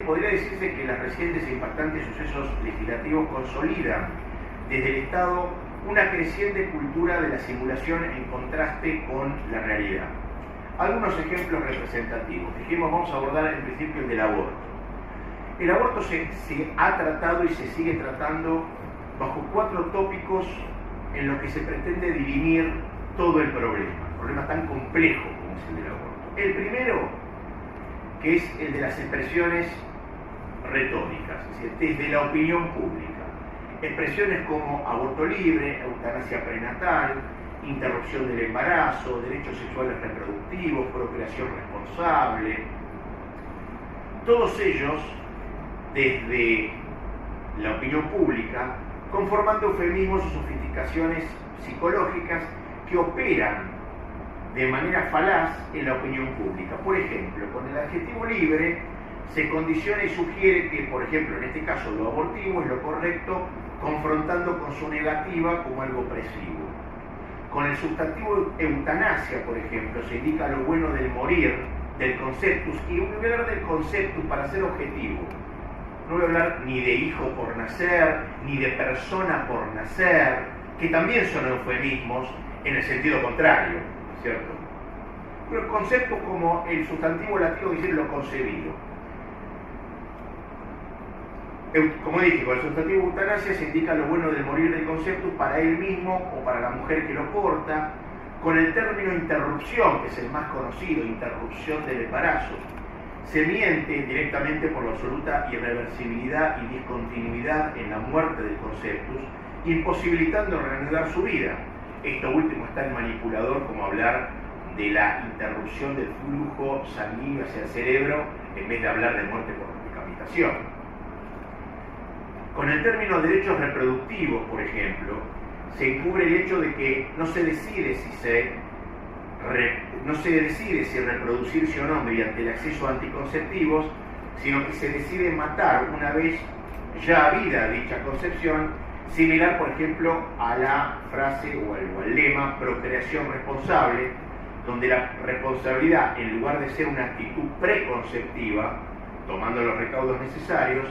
Podría decirse que las recientes e impactantes sucesos legislativos consolidan desde el Estado una creciente cultura de la simulación en contraste con la realidad. Algunos ejemplos representativos. Vamos a abordar en principio el del aborto. El aborto se ha tratado y se sigue tratando bajo 4 tópicos en los que se pretende dirimir todo el problema tan complejo como es el del aborto. El primero, que es el de las expresiones retóricas, es decir, desde la opinión pública. Expresiones como aborto libre, eutanasia prenatal, interrupción del embarazo, derechos sexuales reproductivos, procreación responsable. Todos ellos, desde la opinión pública, conformando eufemismos o sofisticaciones psicológicas que operan de manera falaz en la opinión pública. Por ejemplo, con el adjetivo libre se condiciona y sugiere que, por ejemplo, en este caso lo abortivo es lo correcto, confrontando con su negativa como algo opresivo. Con el sustantivo eutanasia, por ejemplo, se indica lo bueno del morir, del conceptus, y voy a hablar del conceptus para ser objetivo. No voy a hablar ni de hijo por nacer, ni de persona por nacer, que también son eufemismos en el sentido contrario, ¿cierto? Pero conceptos como el sustantivo latino que dice lo concebido. Como dije, con el sustantivo eutanasia se indica lo bueno del morir del concepto para él mismo o para la mujer que lo porta. Con el término interrupción, que es el más conocido, interrupción del embarazo, se miente directamente por la absoluta irreversibilidad y discontinuidad en la muerte del conceptus, imposibilitando reanudar su vida. Esto último es tan manipulador como hablar de la interrupción del flujo sanguíneo hacia el cerebro en vez de hablar de muerte por decapitación. Con el término derechos reproductivos, por ejemplo, se encubre el hecho de que no se decide si reproducirse o no mediante el acceso a anticonceptivos, sino que se decide matar una vez ya habida dicha concepción, similar, por ejemplo, a la frase o al lema procreación responsable, donde la responsabilidad, en lugar de ser una actitud preconceptiva, tomando los recaudos necesarios,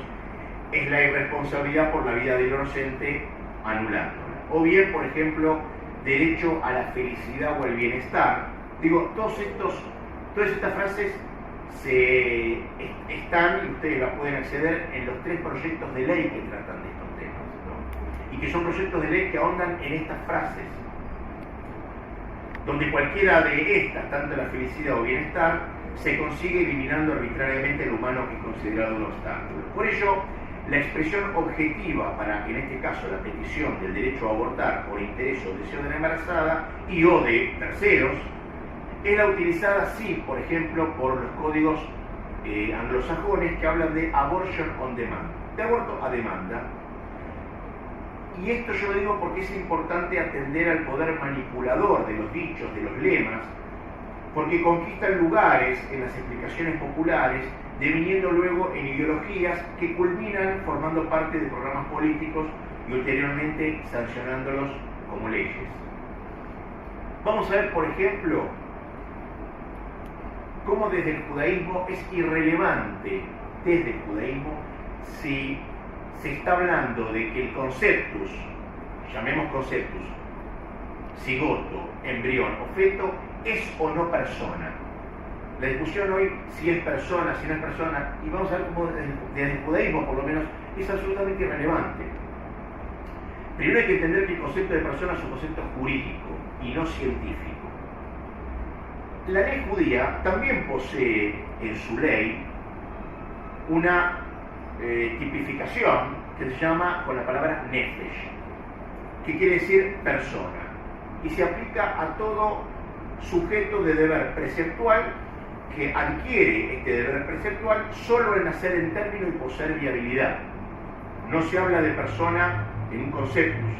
es la irresponsabilidad por la vida del inocente anulándola. O bien, por ejemplo, derecho a la felicidad o al bienestar. Todas estas frases están, y ustedes las pueden acceder, en los 3 proyectos de ley que tratan de estos temas, ¿no? Y que son proyectos de ley que ahondan en estas frases, donde cualquiera de estas, tanto la felicidad o bienestar, se consigue eliminando arbitrariamente el humano que es considerado un obstáculo. Por ello, la expresión objetiva para, en este caso, la petición del derecho a abortar por interés o deseo de la embarazada y o de terceros, es la utilizada, sí, por ejemplo, por los códigos anglosajones que hablan de abortion on demand, de aborto a demanda. Y esto yo lo digo porque es importante atender al poder manipulador de los dichos, de los lemas, porque conquistan lugares en las explicaciones populares, deviniendo luego en ideologías que culminan formando parte de programas políticos y ulteriormente sancionándolos como leyes. Vamos a ver, por ejemplo, cómo desde el judaísmo es irrelevante, desde el judaísmo, si se está hablando de que el conceptus, llamemos conceptus, cigoto, embrión o feto, es o no persona. La discusión hoy, si es persona, si no es persona, y vamos a ver cómo desde el judaísmo por lo menos, es absolutamente irrelevante. Primero hay que entender que el concepto de persona es un concepto jurídico y no científico. La ley judía también posee en su ley una tipificación que se llama con la palabra nefesh, que quiere decir persona, y se aplica a todo sujeto de deber preceptual que adquiere este deber preceptual solo al nacer en término y poseer viabilidad. No se habla de persona en un conceptus,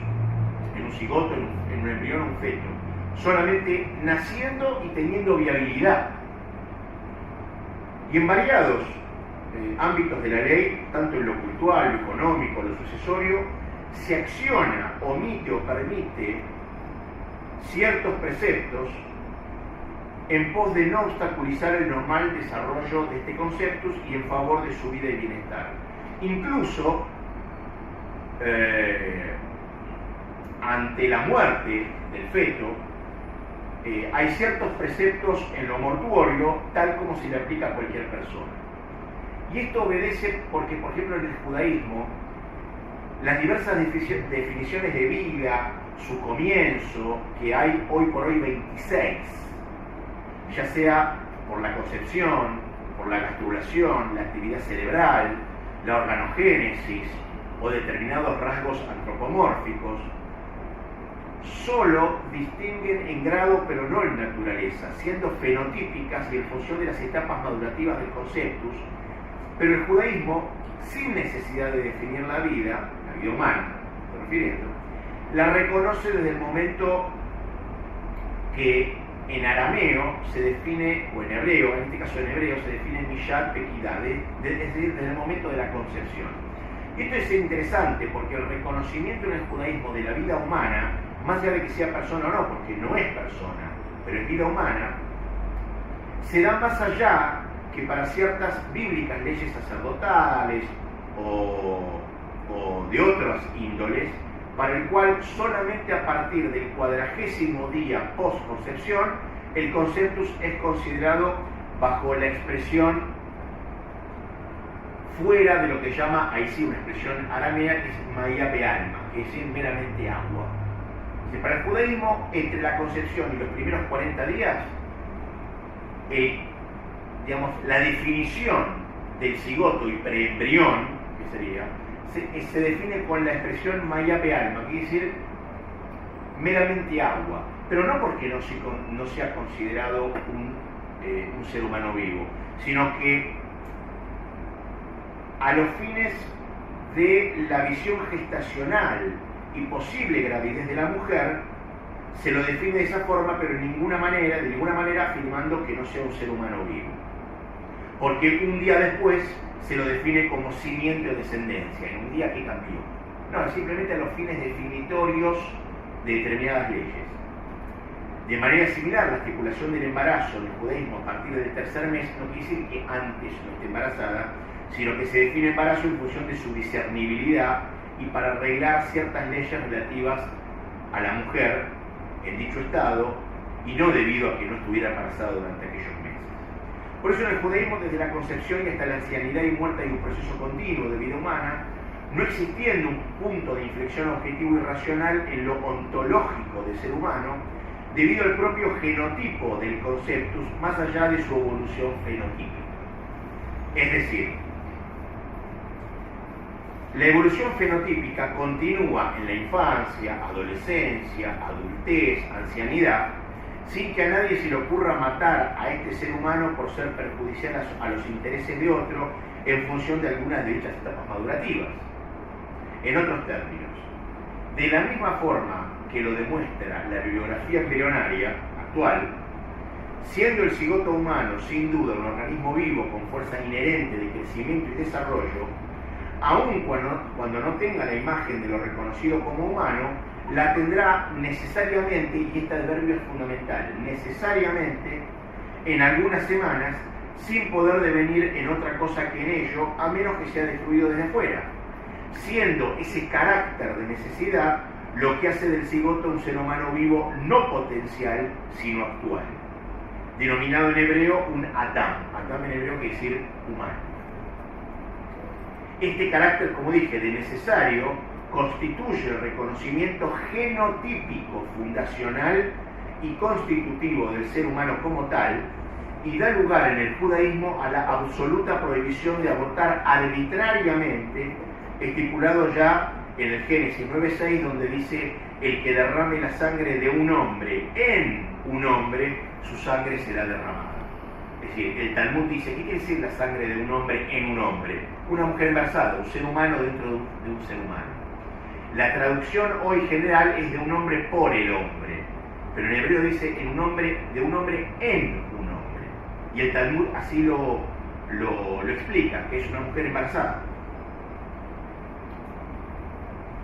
en un cigoto, en un embrión o un feto, solamente naciendo y teniendo viabilidad. Y en variados ámbitos de la ley, tanto en lo cultural, lo económico, lo sucesorio, se acciona, omite o permite ciertos preceptos en pos de no obstaculizar el normal desarrollo de este conceptus y en favor de su vida y bienestar. Incluso, ante la muerte del feto, hay ciertos preceptos en lo mortuorio, tal como se le aplica a cualquier persona. Y esto obedece porque, por ejemplo, en el judaísmo, las diversas definiciones de vida, su comienzo, que hay hoy por hoy 26, ya sea por la concepción, por la gastrulación, la actividad cerebral, la organogénesis o determinados rasgos antropomórficos, solo distinguen en grado pero no en naturaleza, siendo fenotípicas y en función de las etapas madurativas del conceptus, pero el judaísmo, sin necesidad de definir la vida humana, estoy refiriendo, la reconoce desde el momento que en arameo se define, o en hebreo, en este caso en hebreo, se define Miyad Pekidah, es decir, desde el momento de la concepción. Y esto es interesante porque el reconocimiento en el judaísmo de la vida humana, más allá de que sea persona o no, porque no es persona, pero es vida humana, se da más allá que para ciertas bíblicas leyes sacerdotales o de otras índoles, para el cual solamente a partir del 40º día post-concepción el conceptus es considerado bajo la expresión fuera de lo que llama, ahí sí una expresión aramea, que es Maya Be'alma, que es meramente agua. Para el judaísmo, entre la concepción y los primeros 40 días, la definición del cigoto y preembrión, que sería, se define con la expresión Maya Be'alma, que quiere decir meramente agua, pero no porque no sea considerado un ser humano vivo, sino que a los fines de la visión gestacional y posible gravidez de la mujer, se lo define de esa forma, pero de ninguna manera afirmando que no sea un ser humano vivo. Porque un día después se lo define como simiente o descendencia, en un día que cambió. No, simplemente a los fines definitorios de determinadas leyes. De manera similar, la estipulación del embarazo en el judaísmo a partir del tercer mes no quiere decir que antes no esté embarazada, sino que se define embarazo en función de su discernibilidad y para arreglar ciertas leyes relativas a la mujer en dicho estado y no debido a que no estuviera embarazada durante aquellos meses. Por eso en el judaísmo, desde la concepción y hasta la ancianidad y muerte hay un proceso continuo de vida humana, no existiendo un punto de inflexión objetivo y racional en lo ontológico del ser humano, debido al propio genotipo del conceptus, más allá de su evolución fenotípica. Es decir, la evolución fenotípica continúa en la infancia, adolescencia, adultez, ancianidad, sin que a nadie se le ocurra matar a este ser humano por ser perjudicial a los intereses de otro en función de algunas de dichas etapas madurativas. En otros términos, de la misma forma que lo demuestra la bibliografía embrionaria actual, siendo el cigoto humano sin duda un organismo vivo con fuerza inherente de crecimiento y desarrollo, aun cuando no tenga la imagen de lo reconocido como humano, la tendrá necesariamente, y este adverbio es fundamental, necesariamente en algunas semanas, sin poder devenir en otra cosa que en ello, a menos que sea destruido desde afuera, siendo ese carácter de necesidad lo que hace del cigoto un ser humano vivo no potencial, sino actual, denominado en hebreo un Adam. Adam en hebreo quiere decir humano. Este carácter, como dije, de necesario, constituye el reconocimiento genotípico, fundacional y constitutivo del ser humano como tal, y da lugar en el judaísmo a la absoluta prohibición de abortar arbitrariamente, estipulado ya en el Génesis 9:6, donde dice: el que derrame la sangre de un hombre en un hombre, su sangre será derramada. Es decir, el Talmud dice: ¿qué quiere decir la sangre de un hombre en un hombre? Una mujer embarazada, un ser humano dentro de un ser humano. La traducción hoy general es de un hombre por el hombre, pero en hebreo dice de un hombre en un hombre. Y el Talmud así lo explica, que es una mujer embarazada.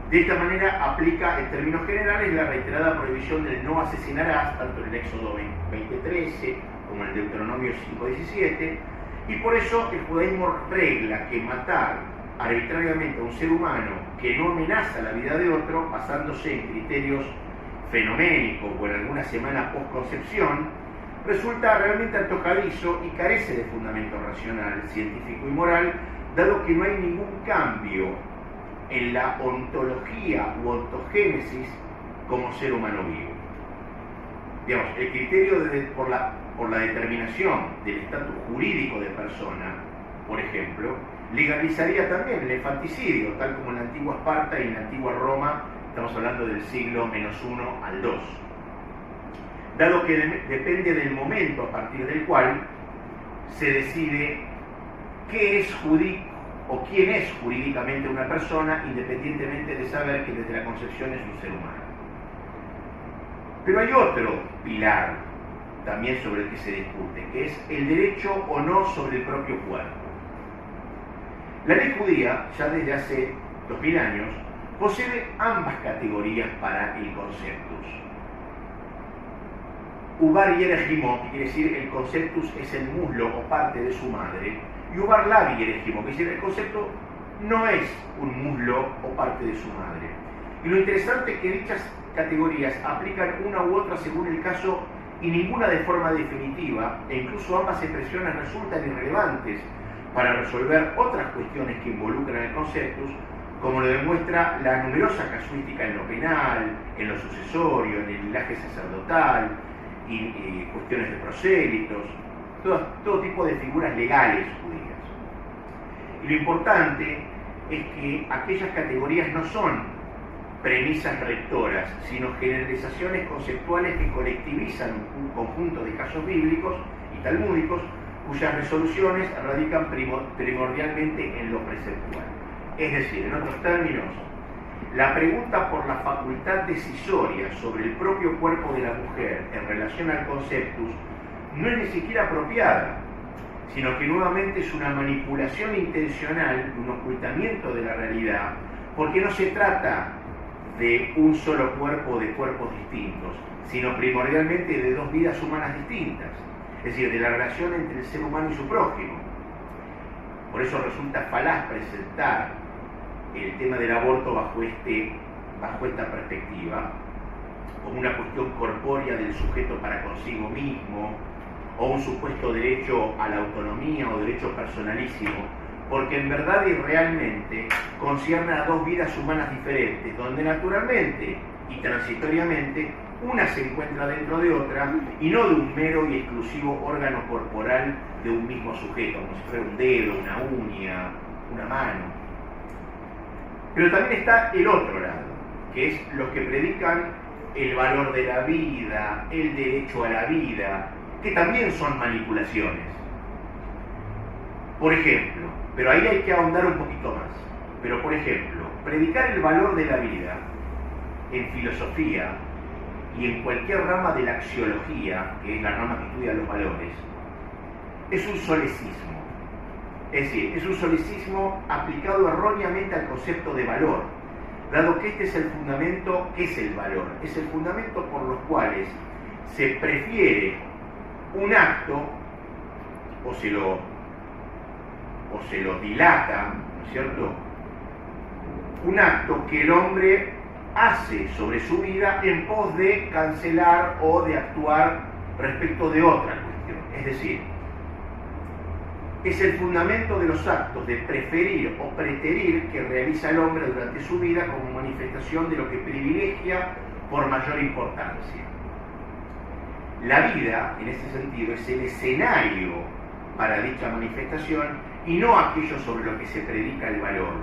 De esta manera aplica en términos generales la reiterada prohibición del no asesinarás, tanto en el Éxodo 20:13 como en Deuteronomio 5:17, y por eso el judaísmo regla que matar arbitrariamente a un ser humano que no amenaza la vida de otro, basándose en criterios fenoménicos o en alguna semana post-concepción, resulta realmente antojadizo y carece de fundamento racional, científico y moral, dado que no hay ningún cambio en la ontología u ontogénesis como ser humano vivo. Digamos, el criterio por la determinación del estatus jurídico de persona, por ejemplo, legalizaría también el infanticidio, tal como en la antigua Esparta y en la antigua Roma, estamos hablando del siglo -1 al 2. Dado que depende del momento a partir del cual se decide qué es jurídico o quién es jurídicamente una persona, independientemente de saber que desde la concepción es un ser humano. Pero hay otro pilar también sobre el que se discute, que es el derecho o no sobre el propio cuerpo. La ley judía, ya desde hace 2000 años, posee ambas categorías para el conceptus. Ubar yerejimo, que quiere decir el conceptus es el muslo o parte de su madre, y ubar labi yerejimo, que quiere decir el concepto no es un muslo o parte de su madre. Y lo interesante es que dichas categorías aplican una u otra según el caso y ninguna de forma definitiva, e incluso ambas expresiones resultan irrelevantes para resolver otras cuestiones que involucran el conceptus, como lo demuestra la numerosa casuística en lo penal, en lo sucesorio, en el linaje sacerdotal, y cuestiones de prosélitos, todo tipo de figuras legales judías. Y lo importante es que aquellas categorías no son premisas rectoras, sino generalizaciones conceptuales que colectivizan un conjunto de casos bíblicos y talmúdicos cuyas resoluciones radican primordialmente en lo preceptual. Es decir, en otros términos, la pregunta por la facultad decisoria sobre el propio cuerpo de la mujer en relación al conceptus no es ni siquiera apropiada, sino que nuevamente es una manipulación intencional, un ocultamiento de la realidad, porque no se trata de un solo cuerpo o de cuerpos distintos, sino primordialmente de dos vidas humanas distintas, es decir, de la relación entre el ser humano y su prójimo. Por eso resulta falaz presentar el tema del aborto bajo esta perspectiva, como una cuestión corpórea del sujeto para consigo mismo, o un supuesto derecho a la autonomía o derecho personalísimo, porque en verdad y realmente concierne a dos vidas humanas diferentes, donde naturalmente y transitoriamente una se encuentra dentro de otra y no de un mero y exclusivo órgano corporal de un mismo sujeto, como si fuera un dedo, una uña, una mano. Pero también está el otro lado, que es los que predican el valor de la vida, el derecho a la vida, que también son manipulaciones. Por ejemplo, pero ahí hay que ahondar un poquito más, pero por ejemplo, predicar el valor de la vida en filosofía y en cualquier rama de la axiología, que es la rama que estudia los valores, es un solecismo. Es decir, es un solecismo aplicado erróneamente al concepto de valor, dado que este es el fundamento. ¿Qué es el valor? Es el fundamento por los cuales se prefiere un acto o se lo dilata, ¿no es cierto? Un acto que el hombre hace sobre su vida en pos de cancelar o de actuar respecto de otra cuestión. Es decir, es el fundamento de los actos de preferir o preterir que realiza el hombre durante su vida como manifestación de lo que privilegia por mayor importancia. La vida, en ese sentido, es el escenario para dicha manifestación y no aquello sobre lo que se predica el valor,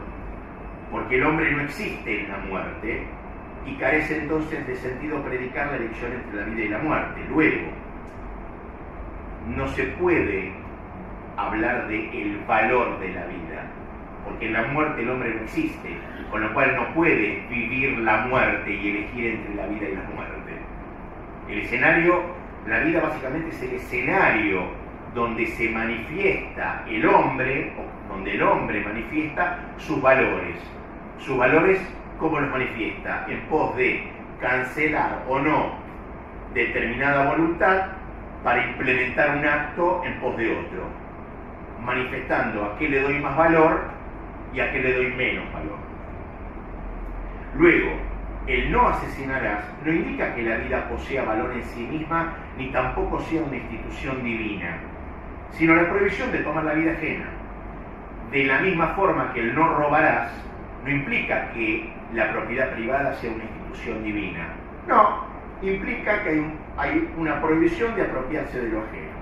porque el hombre no existe en la muerte y carece entonces de sentido predicar la elección entre la vida y la muerte. Luego, no se puede hablar de el valor de la vida, porque en la muerte el hombre no existe, con lo cual no puede vivir la muerte y elegir entre la vida y la muerte. El escenario, la vida básicamente es el escenario donde se manifiesta el hombre, o donde el hombre manifiesta sus valores. Sus valores, ¿cómo los manifiesta? En pos de cancelar o no determinada voluntad para implementar un acto en pos de otro, manifestando a qué le doy más valor y a qué le doy menos valor. Luego, el no asesinarás no indica que la vida posea valor en sí misma, ni tampoco sea una institución divina, sino la prohibición de tomar la vida ajena. De la misma forma que el no robarás no implica que la propiedad privada sea una institución divina. No, implica que hay una prohibición de apropiarse de lo ajeno.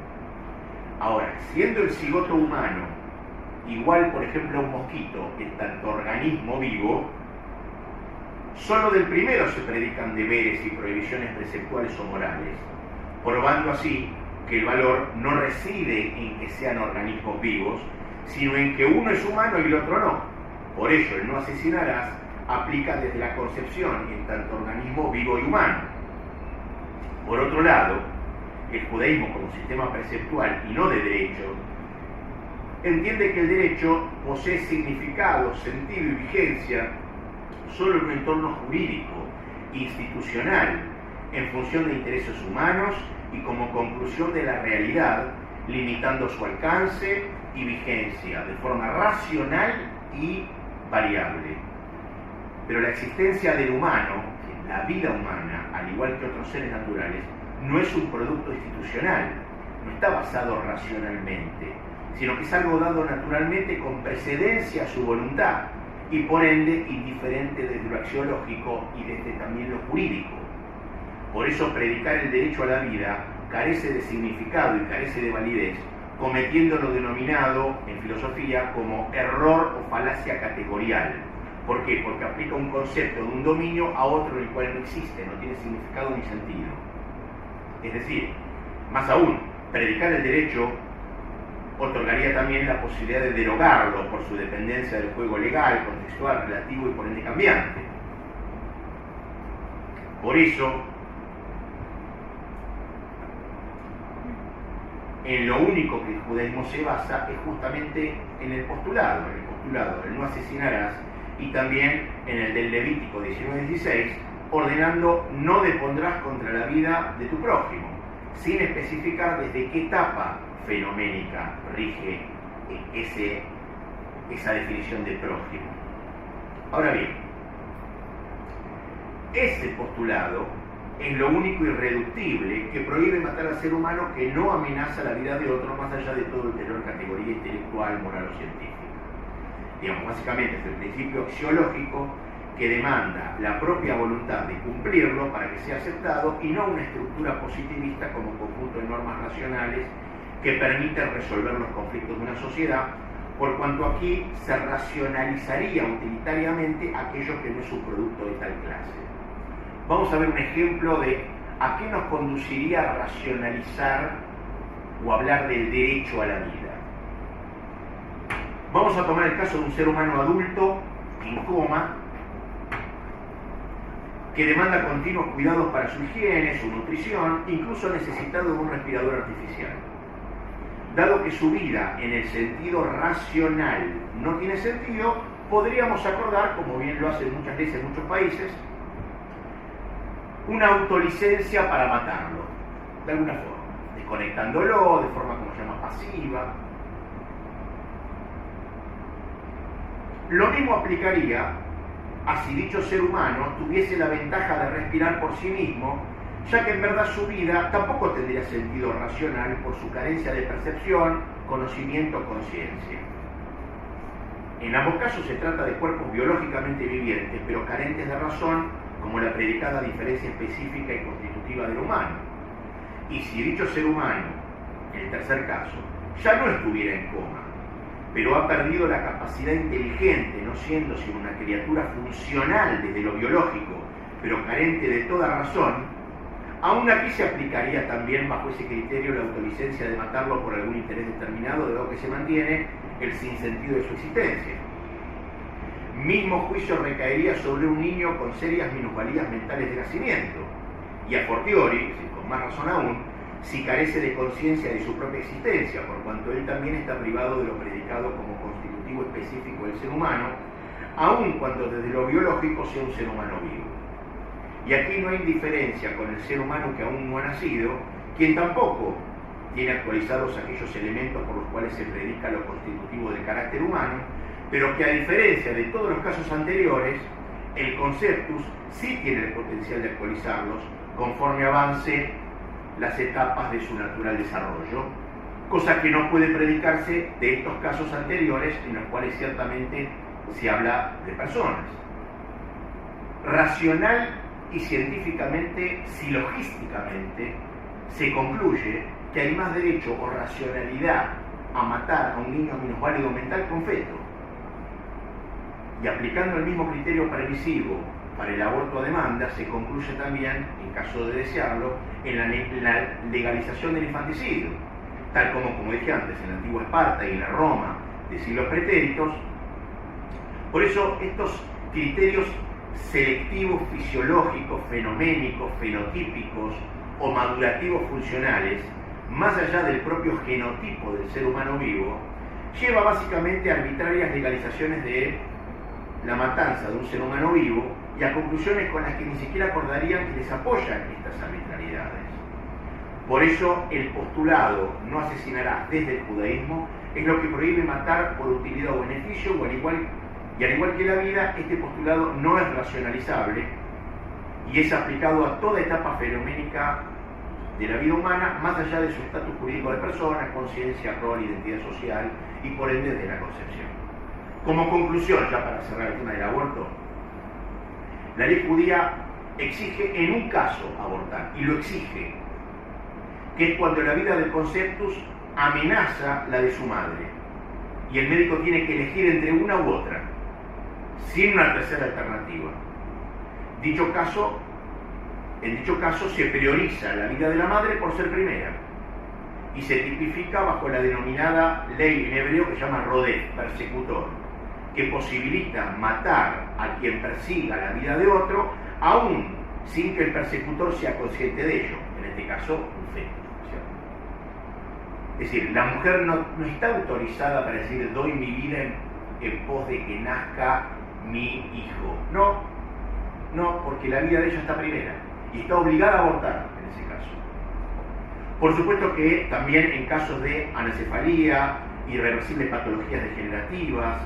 Ahora, siendo el cigoto humano igual, por ejemplo, a un mosquito, en tanto organismo vivo, solo del primero se predican deberes y prohibiciones preceptuales o morales, probando así que el valor no reside en que sean organismos vivos, sino en que uno es humano y el otro no. Por ello, el no asesinarás aplica desde la concepción en tanto organismo vivo y humano. Por otro lado, el judaísmo como sistema preceptual y no de derecho, entiende que el derecho posee significado, sentido y vigencia solo en un entorno jurídico, institucional, en función de intereses humanos y como conclusión de la realidad, limitando su alcance y vigencia de forma racional y variable. Pero la existencia del humano, la vida humana, al igual que otros seres naturales, no es un producto institucional, no está basado racionalmente, sino que es algo dado naturalmente con precedencia a su voluntad y por ende indiferente desde lo axiológico y desde también lo jurídico. Por eso predicar el derecho a la vida carece de significado y carece de validez, cometiendo lo denominado en filosofía como error o falacia categorial. ¿Por qué? Porque aplica un concepto de un dominio a otro el cual no existe, no tiene significado ni sentido. Es decir, más aún, predicar el derecho otorgaría también la posibilidad de derogarlo por su dependencia del juego legal, contextual, relativo y por ende cambiante. Por eso, en lo único que el judaísmo se basa es justamente en el postulado del no asesinarás, y también en el del Levítico 19:16, ordenando no depondrás contra la vida de tu prójimo, sin especificar desde qué etapa fenoménica rige esa definición de prójimo. Ahora bien, ese postulado es lo único irreductible que prohíbe matar al ser humano que no amenaza la vida de otro más allá de todo ulterior categoría intelectual, moral o científica. Digamos, básicamente es el principio axiológico que demanda la propia voluntad de cumplirlo para que sea aceptado y no una estructura positivista como conjunto de normas racionales que permiten resolver los conflictos de una sociedad, por cuanto aquí se racionalizaría utilitariamente aquello que no es un producto de tal clase. Vamos a ver un ejemplo de a qué nos conduciría a racionalizar o hablar del derecho a la vida. Vamos a tomar el caso de un ser humano adulto en coma que demanda continuos cuidados para su higiene, su nutrición, incluso necesitado de un respirador artificial. Dado que su vida en el sentido racional no tiene sentido, podríamos acordar, como bien lo hacen muchas veces en muchos países, una autolicencia para matarlo, de alguna forma, desconectándolo de forma, como se llama, pasiva. Lo mismo aplicaría a si dicho ser humano tuviese la ventaja de respirar por sí mismo, ya que en verdad su vida tampoco tendría sentido racional por su carencia de percepción, conocimiento o conciencia. En ambos casos se trata de cuerpos biológicamente vivientes, pero carentes de razón, como la predicada diferencia específica y constitutiva del humano. Y si dicho ser humano, en el tercer caso, ya no estuviera en coma, pero ha perdido la capacidad inteligente, no siendo sino una criatura funcional desde lo biológico, pero carente de toda razón, aún aquí se aplicaría también bajo ese criterio la autolicencia de matarlo por algún interés determinado, de lo que se mantiene el sinsentido de su existencia. Mismo juicio recaería sobre un niño con serias minusvalías mentales de nacimiento, y a fortiori, es decir, con más razón aún, si carece de conciencia de su propia existencia, por cuanto él también está privado de lo predicado como constitutivo específico del ser humano, aun cuando desde lo biológico sea un ser humano vivo. Y aquí no hay diferencia con el ser humano que aún no ha nacido, quien tampoco tiene actualizados aquellos elementos por los cuales se predica lo constitutivo del carácter humano, pero que a diferencia de todos los casos anteriores, el conceptus sí tiene el potencial de actualizarlos conforme avance las etapas de su natural desarrollo, cosa que no puede predicarse de estos casos anteriores en los cuales ciertamente se habla de personas. Racional y científicamente, silogísticamente, se concluye que hay más derecho o racionalidad a matar a un niño minusválido mental que a un feto. Y aplicando el mismo criterio permisivo para el aborto a demanda, se concluye también, en caso de desearlo, en la legalización del infanticidio, tal como dije antes, en la antigua Esparta y en la Roma de siglos pretéritos. Por eso estos criterios selectivos, fisiológicos, fenoménicos, fenotípicos o madurativos funcionales, más allá del propio genotipo del ser humano vivo, lleva básicamente a arbitrarias legalizaciones de la matanza de un ser humano vivo y a conclusiones con las que ni siquiera acordarían que les apoyan estas arbitrariedades. Por eso el postulado "no asesinarás" desde el judaísmo es lo que prohíbe matar por utilidad o beneficio, al igual que la vida, este postulado no es racionalizable y es aplicado a toda etapa fenoménica de la vida humana, más allá de su estatus jurídico de persona, conciencia, rol, identidad social y por ende de la concepción. Como conclusión, ya para cerrar el tema del aborto, la ley judía exige en un caso abortar, y lo exige, que es cuando la vida del conceptus amenaza la de su madre, y el médico tiene que elegir entre una u otra, sin una tercera alternativa. En dicho caso se prioriza la vida de la madre por ser primera, y se tipifica bajo la denominada ley en hebreo que se llama rodef, persecutor, que posibilita matar a quien persiga la vida de otro, aún sin que el persecutor sea consciente de ello, en este caso un feto, ¿cierto? Es decir, la mujer no está autorizada para decir "doy mi vida en pos de que nazca mi hijo". No, porque la vida de ella está primera y está obligada a abortar en ese caso. Por supuesto que también en casos de anencefalía, irreversibles patologías degenerativas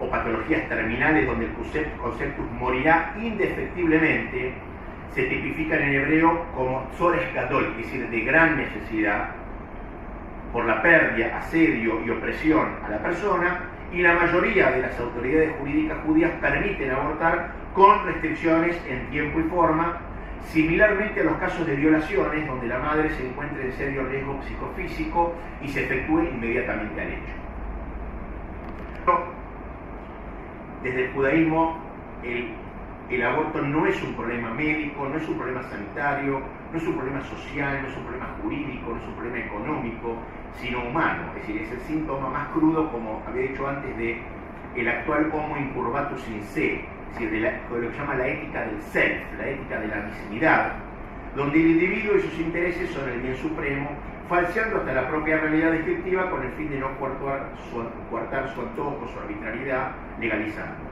o patologías terminales donde el conceptus morirá indefectiblemente, se tipifican en hebreo como tzorech gadol, es decir, de gran necesidad, por la pérdida, asedio y opresión a la persona, y la mayoría de las autoridades jurídicas judías permiten abortar con restricciones en tiempo y forma, similarmente a los casos de violaciones donde la madre se encuentra en serio riesgo psicofísico y se efectúe inmediatamente al hecho. Desde el judaísmo, el aborto no es un problema médico, no es un problema sanitario, no es un problema social, no es un problema jurídico, no es un problema económico, sino humano. Es decir, es el síntoma más crudo, como había dicho antes, de el actual homo incurvatus in se, es decir, de lo que se llama la ética del self, la ética de la mismidad, donde el individuo y sus intereses son el bien supremo, falseando hasta la propia realidad descriptiva con el fin de no coartar su antojo, su arbitrariedad, legalizándolos.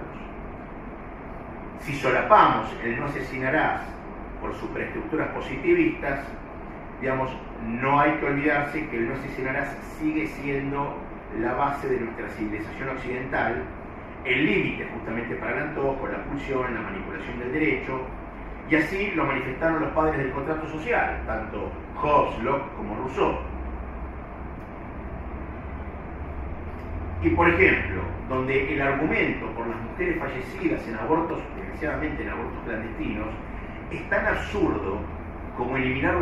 Si solapamos el "no asesinarás" por superestructuras positivistas, digamos, no hay que olvidarse que el "no asesinarás" sigue siendo la base de nuestra civilización occidental, el límite justamente para el antojo, la pulsión, la manipulación del derecho, y así lo manifestaron los padres del contrato social, tanto Hobbes, Locke como Rousseau. Y por ejemplo, donde el argumento por las mujeres fallecidas en abortos, desgraciadamente en abortos clandestinos, es tan absurdo como eliminar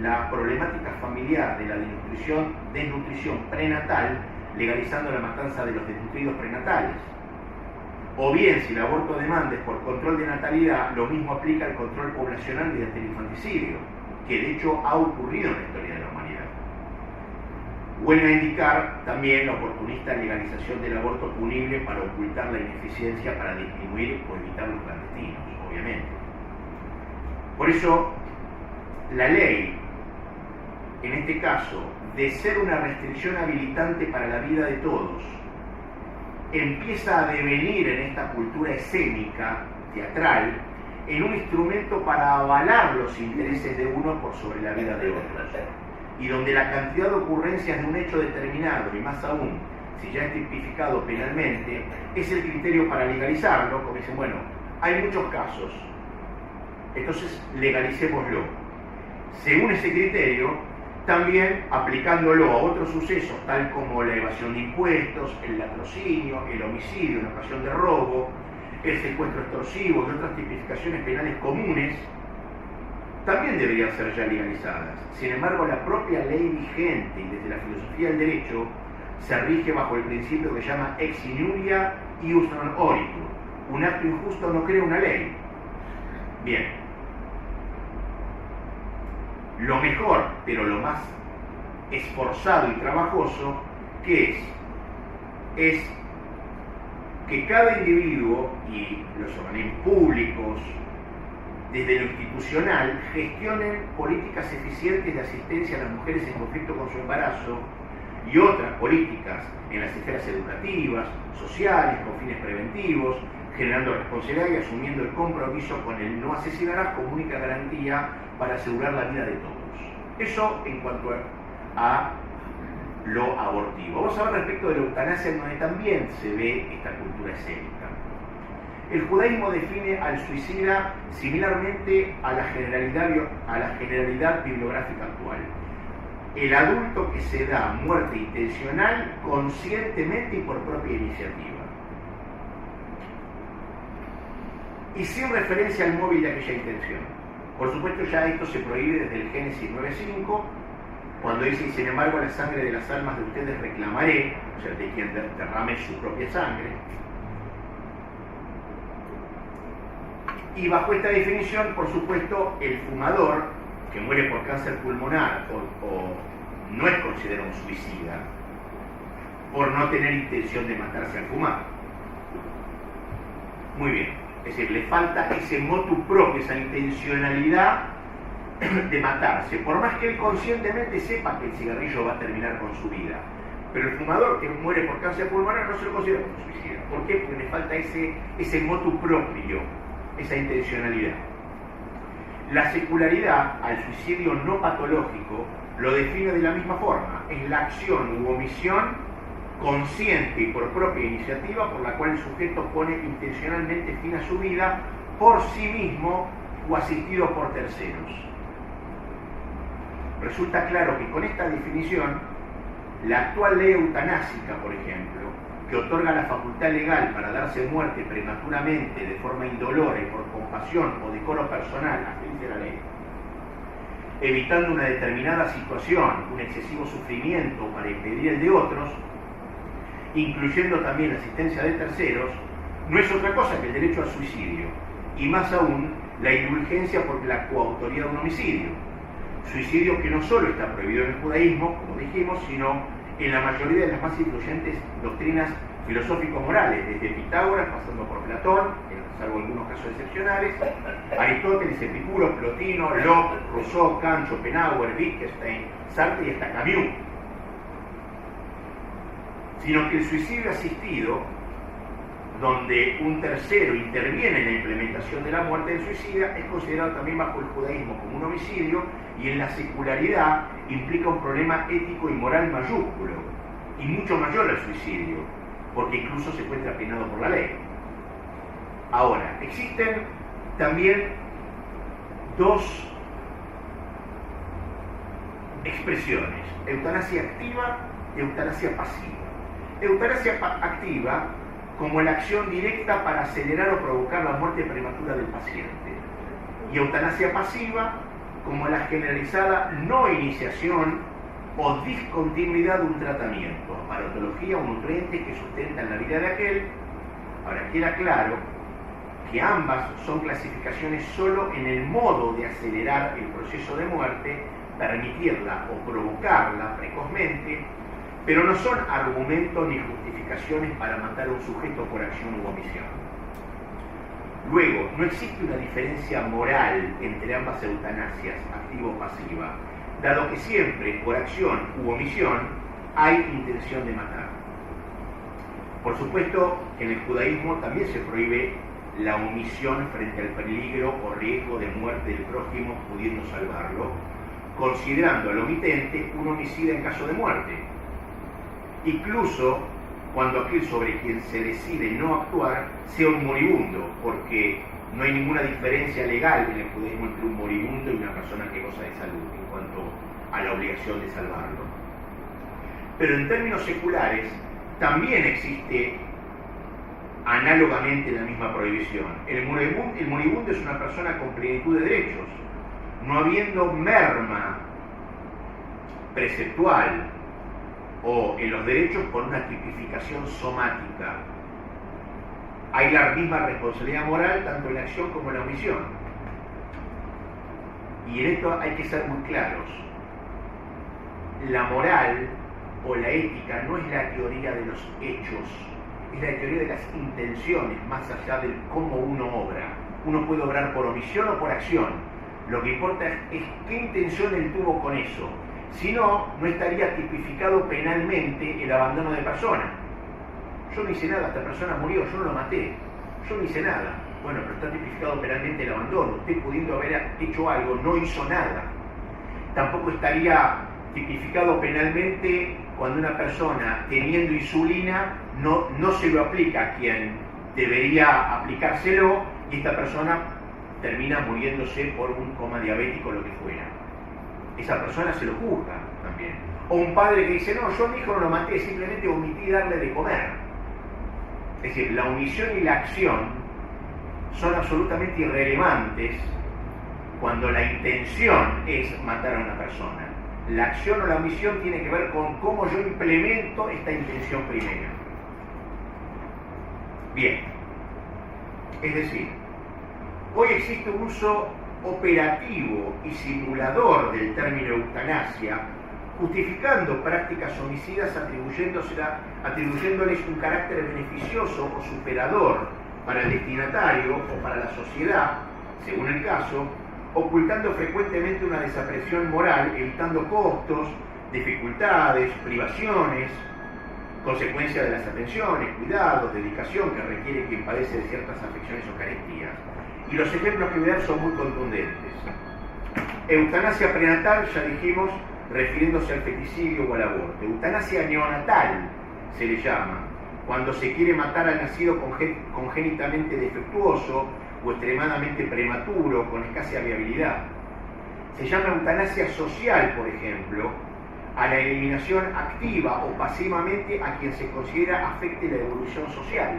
la problemática familiar de la desnutrición prenatal, legalizando la matanza de los desnutridos prenatales. O bien, si el aborto a demanda es por control de natalidad, lo mismo aplica al control poblacional mediante el infanticidio, que de hecho ha ocurrido en la historia de la humanidad. Huele a indicar también la oportunista legalización del aborto punible para ocultar la ineficiencia para disminuir o evitar los clandestinos, obviamente. Por eso, la ley, en este caso, de ser una restricción habilitante para la vida de todos, empieza a devenir en esta cultura escénica, teatral, en un instrumento para avalar los intereses de uno por sobre la vida de otros. y donde la cantidad de ocurrencias de un hecho determinado, y más aún si ya es tipificado penalmente, es el criterio para legalizarlo, como dicen, bueno, hay muchos casos, entonces legalicémoslo. Según ese criterio, también aplicándolo a otros sucesos, tal como la evasión de impuestos, el latrocinio, el homicidio en ocasión de robo, el secuestro extorsivo y otras tipificaciones penales comunes, también deberían ser ya legalizadas. Sin embargo, la propia ley vigente y desde la filosofía del derecho se rige bajo el principio que se llama ex iniuria ius non oritur. Un acto injusto no crea una ley. Bien. Lo mejor, pero lo más esforzado y trabajoso, ¿qué es? Es que cada individuo y los organismos públicos, desde lo institucional, gestionen políticas eficientes de asistencia a las mujeres en conflicto con su embarazo y otras políticas en las esferas educativas, sociales, con fines preventivos, generando responsabilidad y asumiendo el compromiso con el no asesinarás como única garantía para asegurar la vida de todos. Eso en cuanto a lo abortivo. Vamos a ver respecto de la eutanasia, donde también se ve esta cultura escénica. El judaísmo define al suicida similarmente a la generalidad bibliográfica actual. El adulto que se da muerte intencional conscientemente y por propia iniciativa. Y sin referencia al móvil de aquella intención. Por supuesto, ya esto se prohíbe desde el Génesis 9:5, cuando dice, y sin embargo, la sangre de las almas de ustedes reclamaré, o sea, de quien derrame su propia sangre. Y bajo esta definición, por supuesto, el fumador que muere por cáncer pulmonar o no es considerado un suicida por no tener intención de matarse al fumar. Muy bien, es decir, le falta ese motu propio, esa intencionalidad de matarse, por más que él conscientemente sepa que el cigarrillo va a terminar con su vida. Pero el fumador que muere por cáncer pulmonar no se lo considera como suicida. ¿Por qué? Porque le falta ese motu propio, esa intencionalidad. La secularidad al suicidio no patológico lo define de la misma forma. Es la acción u omisión consciente y por propia iniciativa por la cual el sujeto pone intencionalmente fin a su vida por sí mismo o asistido por terceros. Resulta claro que con esta definición, la actual ley eutanásica, por ejemplo, que otorga la facultad legal para darse muerte prematuramente de forma indolora y por compasión o decoro personal, así dice la ley, evitando una determinada situación, un excesivo sufrimiento para impedir el de otros, incluyendo también la asistencia de terceros, no es otra cosa que el derecho al suicidio, y más aún la indulgencia por la coautoría de un homicidio. Suicidio que no solo está prohibido en el judaísmo, como dijimos, sino en la mayoría de las más influyentes doctrinas filosófico-morales, desde Pitágoras, pasando por Platón, salvo algunos casos excepcionales, Aristóteles, Epicuro, Plotino, Locke, Rousseau, Kant, Schopenhauer, Wittgenstein, Sartre y hasta Camus. Sino que el suicidio asistido, donde un tercero interviene en la implementación de la muerte del suicida, es considerado también bajo el judaísmo como un homicidio, y en la secularidad implica un problema ético y moral mayúsculo, y mucho mayor al suicidio, porque incluso se encuentra penado por la ley. Ahora, existen también dos expresiones: eutanasia activa y eutanasia pasiva. Eutanasia activa como la acción directa para acelerar o provocar la muerte prematura del paciente, y eutanasia pasiva como la generalizada no iniciación o discontinuidad de un tratamiento, aparatología o nutrientes que sustentan la vida de aquel. Ahora, queda claro que ambas son clasificaciones solo en el modo de acelerar el proceso de muerte, permitirla o provocarla precozmente, pero no son argumentos ni justificaciones para matar a un sujeto por acción u omisión. Luego, no existe una diferencia moral entre ambas eutanasias, activa o pasiva, dado que siempre, por acción u omisión, hay intención de matar. Por supuesto, en el judaísmo también se prohíbe la omisión frente al peligro o riesgo de muerte del prójimo, pudiendo salvarlo, considerando al omitente un homicida en caso de muerte. Incluso cuando aquel sobre quien se decide no actuar sea un moribundo, porque no hay ninguna diferencia legal en el judaísmo entre un moribundo y una persona que goza de salud en cuanto a la obligación de salvarlo. Pero en términos seculares también existe análogamente la misma prohibición. El moribundo es una persona con plenitud de derechos, no habiendo merma preceptual o en los derechos por una tipificación somática. Hay la misma responsabilidad moral tanto en la acción como en la omisión. Y en esto hay que ser muy claros. La moral o la ética no es la teoría de los hechos, es la teoría de las intenciones, más allá de cómo uno obra. Uno puede obrar por omisión o por acción. Lo que importa es qué intención él tuvo con eso. Si no, no estaría tipificado penalmente el abandono de persona. Yo no hice nada, esta persona murió, yo no lo maté, yo no hice nada. Bueno, pero está tipificado penalmente el abandono. Usted, pudiendo haber hecho algo, no hizo nada. Tampoco estaría tipificado penalmente cuando una persona, teniendo insulina, no se lo aplica a quien debería aplicárselo, y esta persona termina muriéndose por un coma diabético o lo que fuera. Esa persona se lo juzga también. O un padre que dice, no, yo a mi hijo no lo maté, simplemente omití darle de comer. Es decir, la omisión y la acción son absolutamente irrelevantes cuando la intención es matar a una persona. La acción o la omisión tiene que ver con cómo yo implemento esta intención primera. Bien. Es decir, hoy existe un uso operativo y simulador del término eutanasia, justificando prácticas homicidas atribuyéndoles un carácter beneficioso o superador para el destinatario o para la sociedad, según el caso, ocultando frecuentemente una desaprensión moral, evitando costos, dificultades, privaciones, consecuencia de las atenciones, cuidados, dedicación que requiere quien padece de ciertas afecciones o carestías. Y los ejemplos que voy a dar son muy contundentes. Eutanasia prenatal, ya dijimos, refiriéndose al feticidio o al aborto. Eutanasia neonatal se le llama, cuando se quiere matar al nacido congénitamente defectuoso o extremadamente prematuro, con escasa viabilidad. Se llama eutanasia social, por ejemplo, a la eliminación activa o pasivamente a quien se considera afecte la evolución social.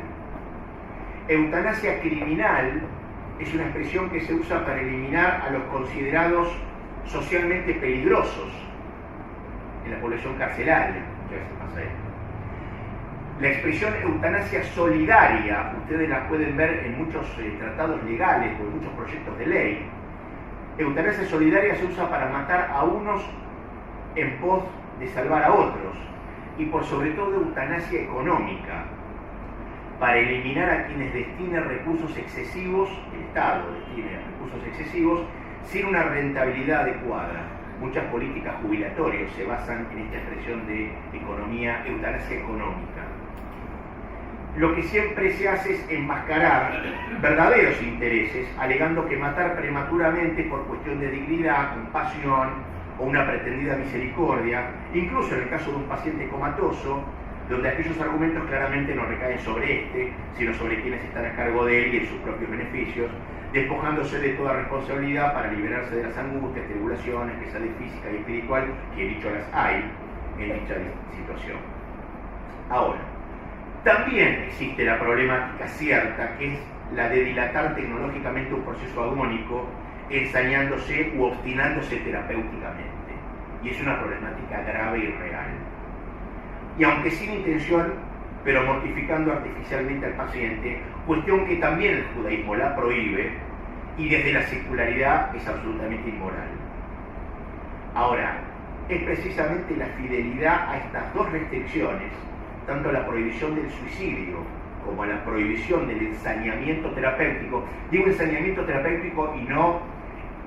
Eutanasia criminal es una expresión que se usa para eliminar a los considerados socialmente peligrosos en la población carcelaria. Muchas veces pasa esto. La expresión eutanasia solidaria, ustedes la pueden ver en muchos tratados legales o en muchos proyectos de ley. Eutanasia solidaria se usa para matar a unos en pos de salvar a otros, y por sobre todo eutanasia económica, para eliminar a quienes destinen recursos excesivos, el Estado destine recursos excesivos, sin una rentabilidad adecuada. Muchas políticas jubilatorias se basan en esta expresión de economía, eutanasia económica. Lo que siempre se hace es enmascarar verdaderos intereses, alegando que matar prematuramente por cuestión de dignidad, compasión o una pretendida misericordia, incluso en el caso de un paciente comatoso, donde aquellos argumentos claramente no recaen sobre este, sino sobre quienes están a cargo de él y en sus propios beneficios, despojándose de toda responsabilidad para liberarse de las angustias, tribulaciones, pesadez física y espiritual, que dicho las hay en dicha situación. Ahora, también existe la problemática cierta, que es la de dilatar tecnológicamente un proceso agónico, ensañándose u obstinándose terapéuticamente. Y es una problemática grave y real. Y aunque sin intención, pero mortificando artificialmente al paciente, cuestión que también el judaísmo la prohíbe, y desde la secularidad es absolutamente inmoral. Ahora, es precisamente la fidelidad a estas dos restricciones, tanto a la prohibición del suicidio como a la prohibición del ensañamiento terapéutico. Digo ensañamiento terapéutico y no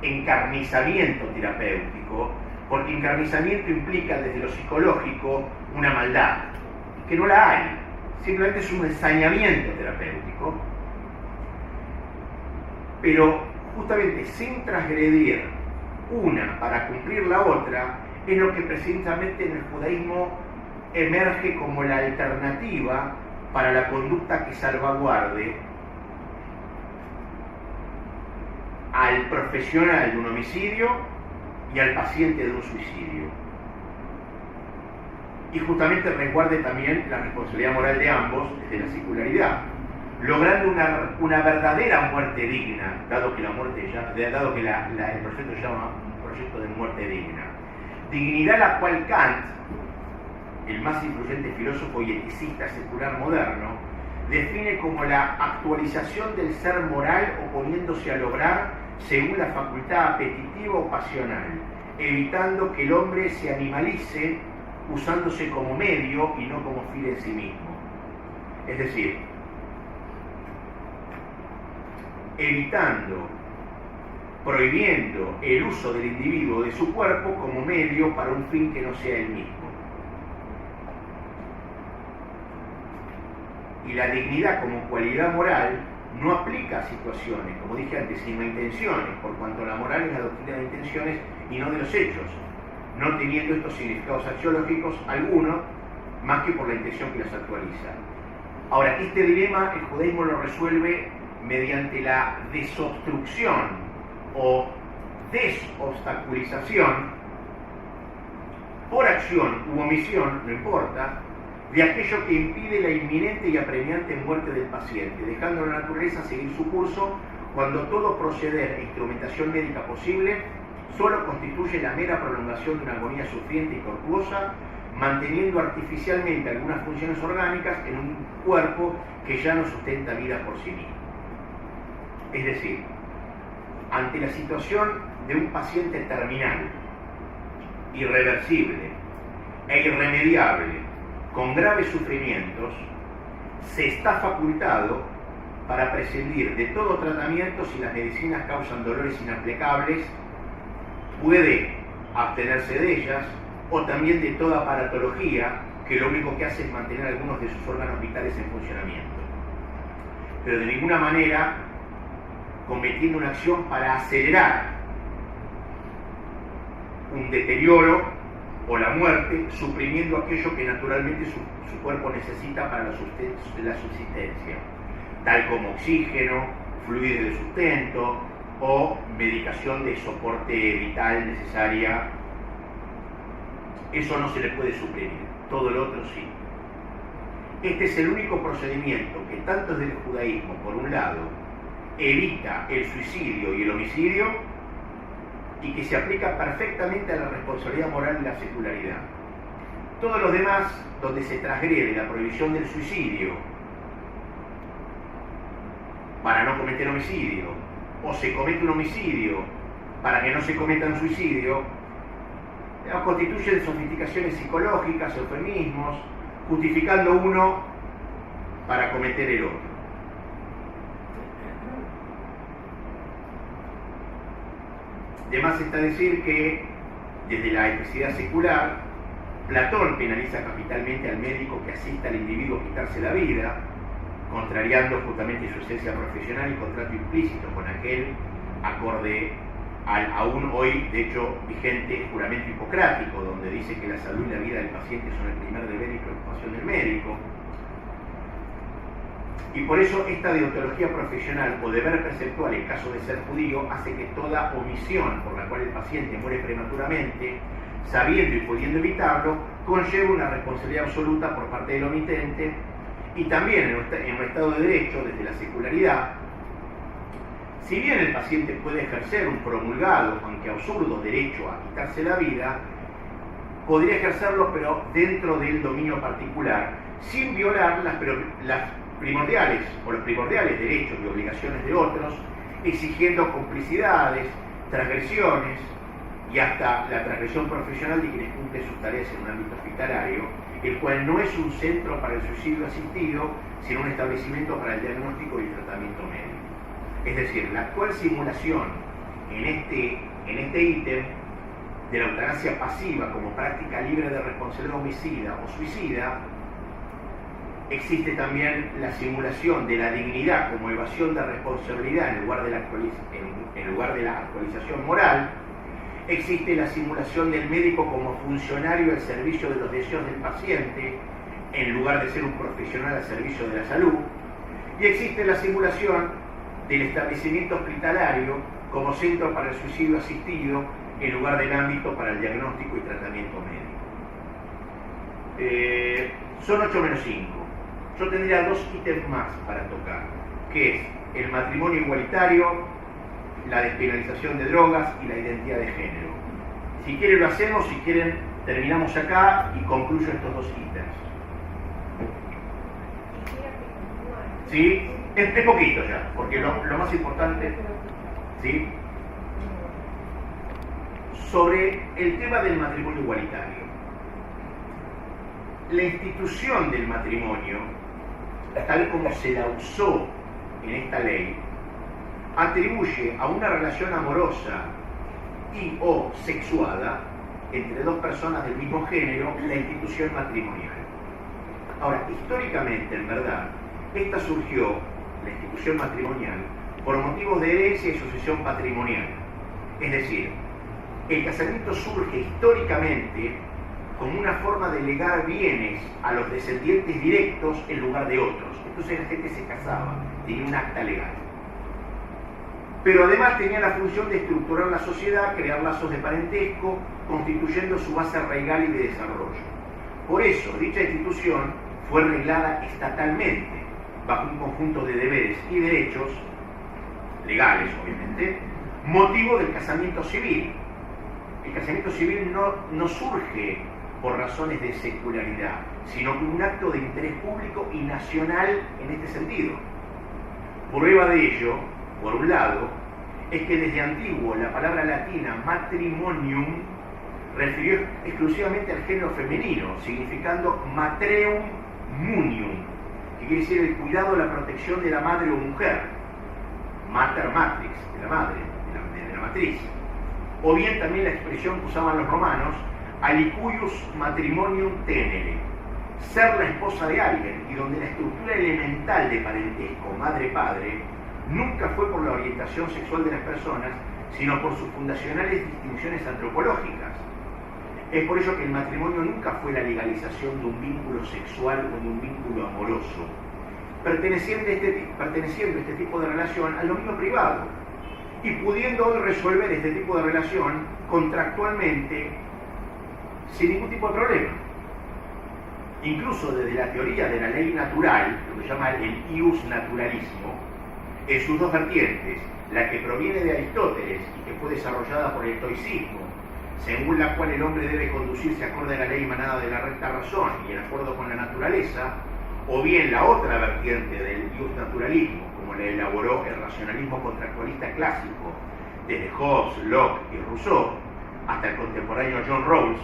encarnizamiento terapéutico, porque encarnizamiento implica desde lo psicológico una maldad, que no la hay, simplemente es un ensañamiento terapéutico, pero justamente sin transgredir una para cumplir la otra, es lo que precisamente en el judaísmo emerge como la alternativa para la conducta que salvaguarde al profesional de un homicidio y al paciente de un suicidio. Y justamente resguarde también la responsabilidad moral de ambos desde la secularidad, logrando una verdadera muerte digna, dado que el proyecto se llama un proyecto de muerte digna. Dignidad la cual Kant, el más influyente filósofo y eticista secular moderno, define como la actualización del ser moral oponiéndose al obrar según la facultad apetitiva o pasional, evitando que el hombre se animalice usándose como medio y no como fin en sí mismo. Es decir, evitando, prohibiendo el uso del individuo de su cuerpo como medio para un fin que no sea el mismo. Y la dignidad como cualidad moral no aplica a situaciones, como dije antes, sino a intenciones, por cuanto la moral es la doctrina de intenciones y no de los hechos, no teniendo estos significados axiológicos alguno más que por la intención que los actualiza. Ahora, este dilema el judaísmo lo resuelve mediante la desobstrucción o desobstaculización por acción u omisión, no importa, de aquello que impide la inminente y apremiante muerte del paciente, dejando a la naturaleza seguir su curso cuando todo proceder e instrumentación médica posible solo constituye la mera prolongación de una agonía sufriente y tortuosa, manteniendo artificialmente algunas funciones orgánicas en un cuerpo que ya no sustenta vida por sí mismo. Es decir, ante la situación de un paciente terminal, irreversible e irremediable, con graves sufrimientos, se está facultado para prescindir de todo tratamiento si las medicinas causan dolores inaplacables, puede abstenerse de ellas, o también de toda aparatología que lo único que hace es mantener algunos de sus órganos vitales en funcionamiento. Pero de ninguna manera cometiendo una acción para acelerar un deterioro o la muerte, suprimiendo aquello que naturalmente su cuerpo necesita para la subsistencia, tal como oxígeno, fluidos de sustento o medicación de soporte vital necesaria. Eso no se le puede suprimir, todo lo otro sí. Este es el único procedimiento que tanto desde el judaísmo, por un lado, evita el suicidio y el homicidio, y que se aplica perfectamente a la responsabilidad moral y la secularidad. Todos los demás, donde se transgrede la prohibición del suicidio para no cometer homicidio, o se comete un homicidio para que no se cometa un suicidio, constituyen sofisticaciones psicológicas, eufemismos, justificando uno para cometer el otro. De más está decir que, desde la eticidad secular, Platón penaliza capitalmente al médico que asista al individuo a quitarse la vida, contrariando justamente su esencia profesional y contrato implícito con aquel acorde al aún hoy, de hecho, vigente juramento hipocrático, donde dice que la salud y la vida del paciente son el primer deber y preocupación del médico. Y por eso esta deontología profesional o deber preceptual en caso de ser judío hace que toda omisión por la cual el paciente muere prematuramente, sabiendo y pudiendo evitarlo, conlleva una responsabilidad absoluta por parte del omitente, y también en un Estado de Derecho, desde la secularidad, si bien el paciente puede ejercer un promulgado, aunque absurdo, derecho a quitarse la vida, podría ejercerlo pero dentro del dominio particular, sin violar las primordiales o los primordiales derechos y obligaciones de otros, exigiendo complicidades, transgresiones y hasta la transgresión profesional de quienes cumplen sus tareas en un ámbito hospitalario, el cual no es un centro para el suicidio asistido, sino un establecimiento para el diagnóstico y el tratamiento médico. Es decir, la actual simulación en este ítem de la eutanasia pasiva como práctica libre de responsabilidad homicida o suicida, existe también la simulación de la dignidad como evasión de responsabilidad en lugar de la actualización moral, existe la simulación del médico como funcionario al servicio de los deseos del paciente, en lugar de ser un profesional al servicio de la salud, y existe la simulación del establecimiento hospitalario como centro para el suicidio asistido, en lugar del ámbito para el diagnóstico y tratamiento médico. Son 8 menos 5. Yo tendría 2 ítems más para tocar, que es el matrimonio igualitario, la despenalización de drogas y la identidad de género. Si quieren lo hacemos, si quieren terminamos acá y concluyo estos 2 ítems. ¿Sí? Es poquito ya, porque lo más importante, ¿sí? Sobre el tema del matrimonio igualitario. La institución del matrimonio, tal como se la usó en esta ley, atribuye a una relación amorosa y o sexuada entre 2 personas del mismo género la institución matrimonial. Ahora, históricamente, en verdad, esta surgió, la institución matrimonial, por motivos de herencia y sucesión patrimonial. Es decir, el casamiento surge históricamente como una forma de legar bienes a los descendientes directos en lugar de otros. Entonces la gente se casaba, tenía un acta legal. Pero además tenía la función de estructurar la sociedad, crear lazos de parentesco, constituyendo su base arraigal y de desarrollo. Por eso, dicha institución fue reglada estatalmente, bajo un conjunto de deberes y derechos, legales obviamente, motivo del casamiento civil. El casamiento civil no surge por razones de secularidad, sino como un acto de interés público y nacional en este sentido. Prueba de ello, por un lado, es que desde antiguo la palabra latina matrimonium refirió exclusivamente al género femenino, significando matreum munium, que quiere decir el cuidado o la protección de la madre o mujer, mater matrix, de la madre, de la matriz. O bien también la expresión que usaban los romanos, alicuius matrimonium tenere, ser la esposa de alguien, y donde la estructura elemental de parentesco, madre-padre, nunca fue por la orientación sexual de las personas, sino por sus fundacionales distinciones antropológicas. Es por ello que el matrimonio nunca fue la legalización de un vínculo sexual o de un vínculo amoroso, perteneciendo este tipo de relación al dominio privado, y pudiendo hoy resolver este tipo de relación contractualmente sin ningún tipo de problema. Incluso desde la teoría de la ley natural, lo que se llama el ius naturalismo, en sus 2 vertientes, la que proviene de Aristóteles y que fue desarrollada por el estoicismo, según la cual el hombre debe conducirse acorde a la ley emanada de la recta razón y en acuerdo con la naturaleza, o bien la otra vertiente del ius naturalismo, como la elaboró el racionalismo contractualista clásico, desde Hobbes, Locke y Rousseau, hasta el contemporáneo John Rawls.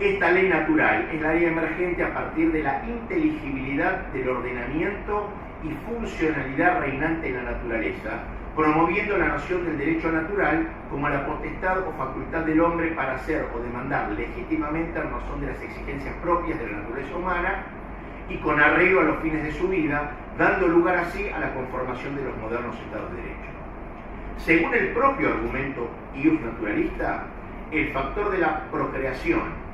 Esta ley natural es la ley emergente a partir de la inteligibilidad del ordenamiento y funcionalidad reinante en la naturaleza, promoviendo la noción del derecho natural como la potestad o facultad del hombre para hacer o demandar legítimamente a razón de las exigencias propias de la naturaleza humana y con arreglo a los fines de su vida, dando lugar así a la conformación de los modernos estados de derecho. Según el propio argumento ius naturalista, el factor de la procreación,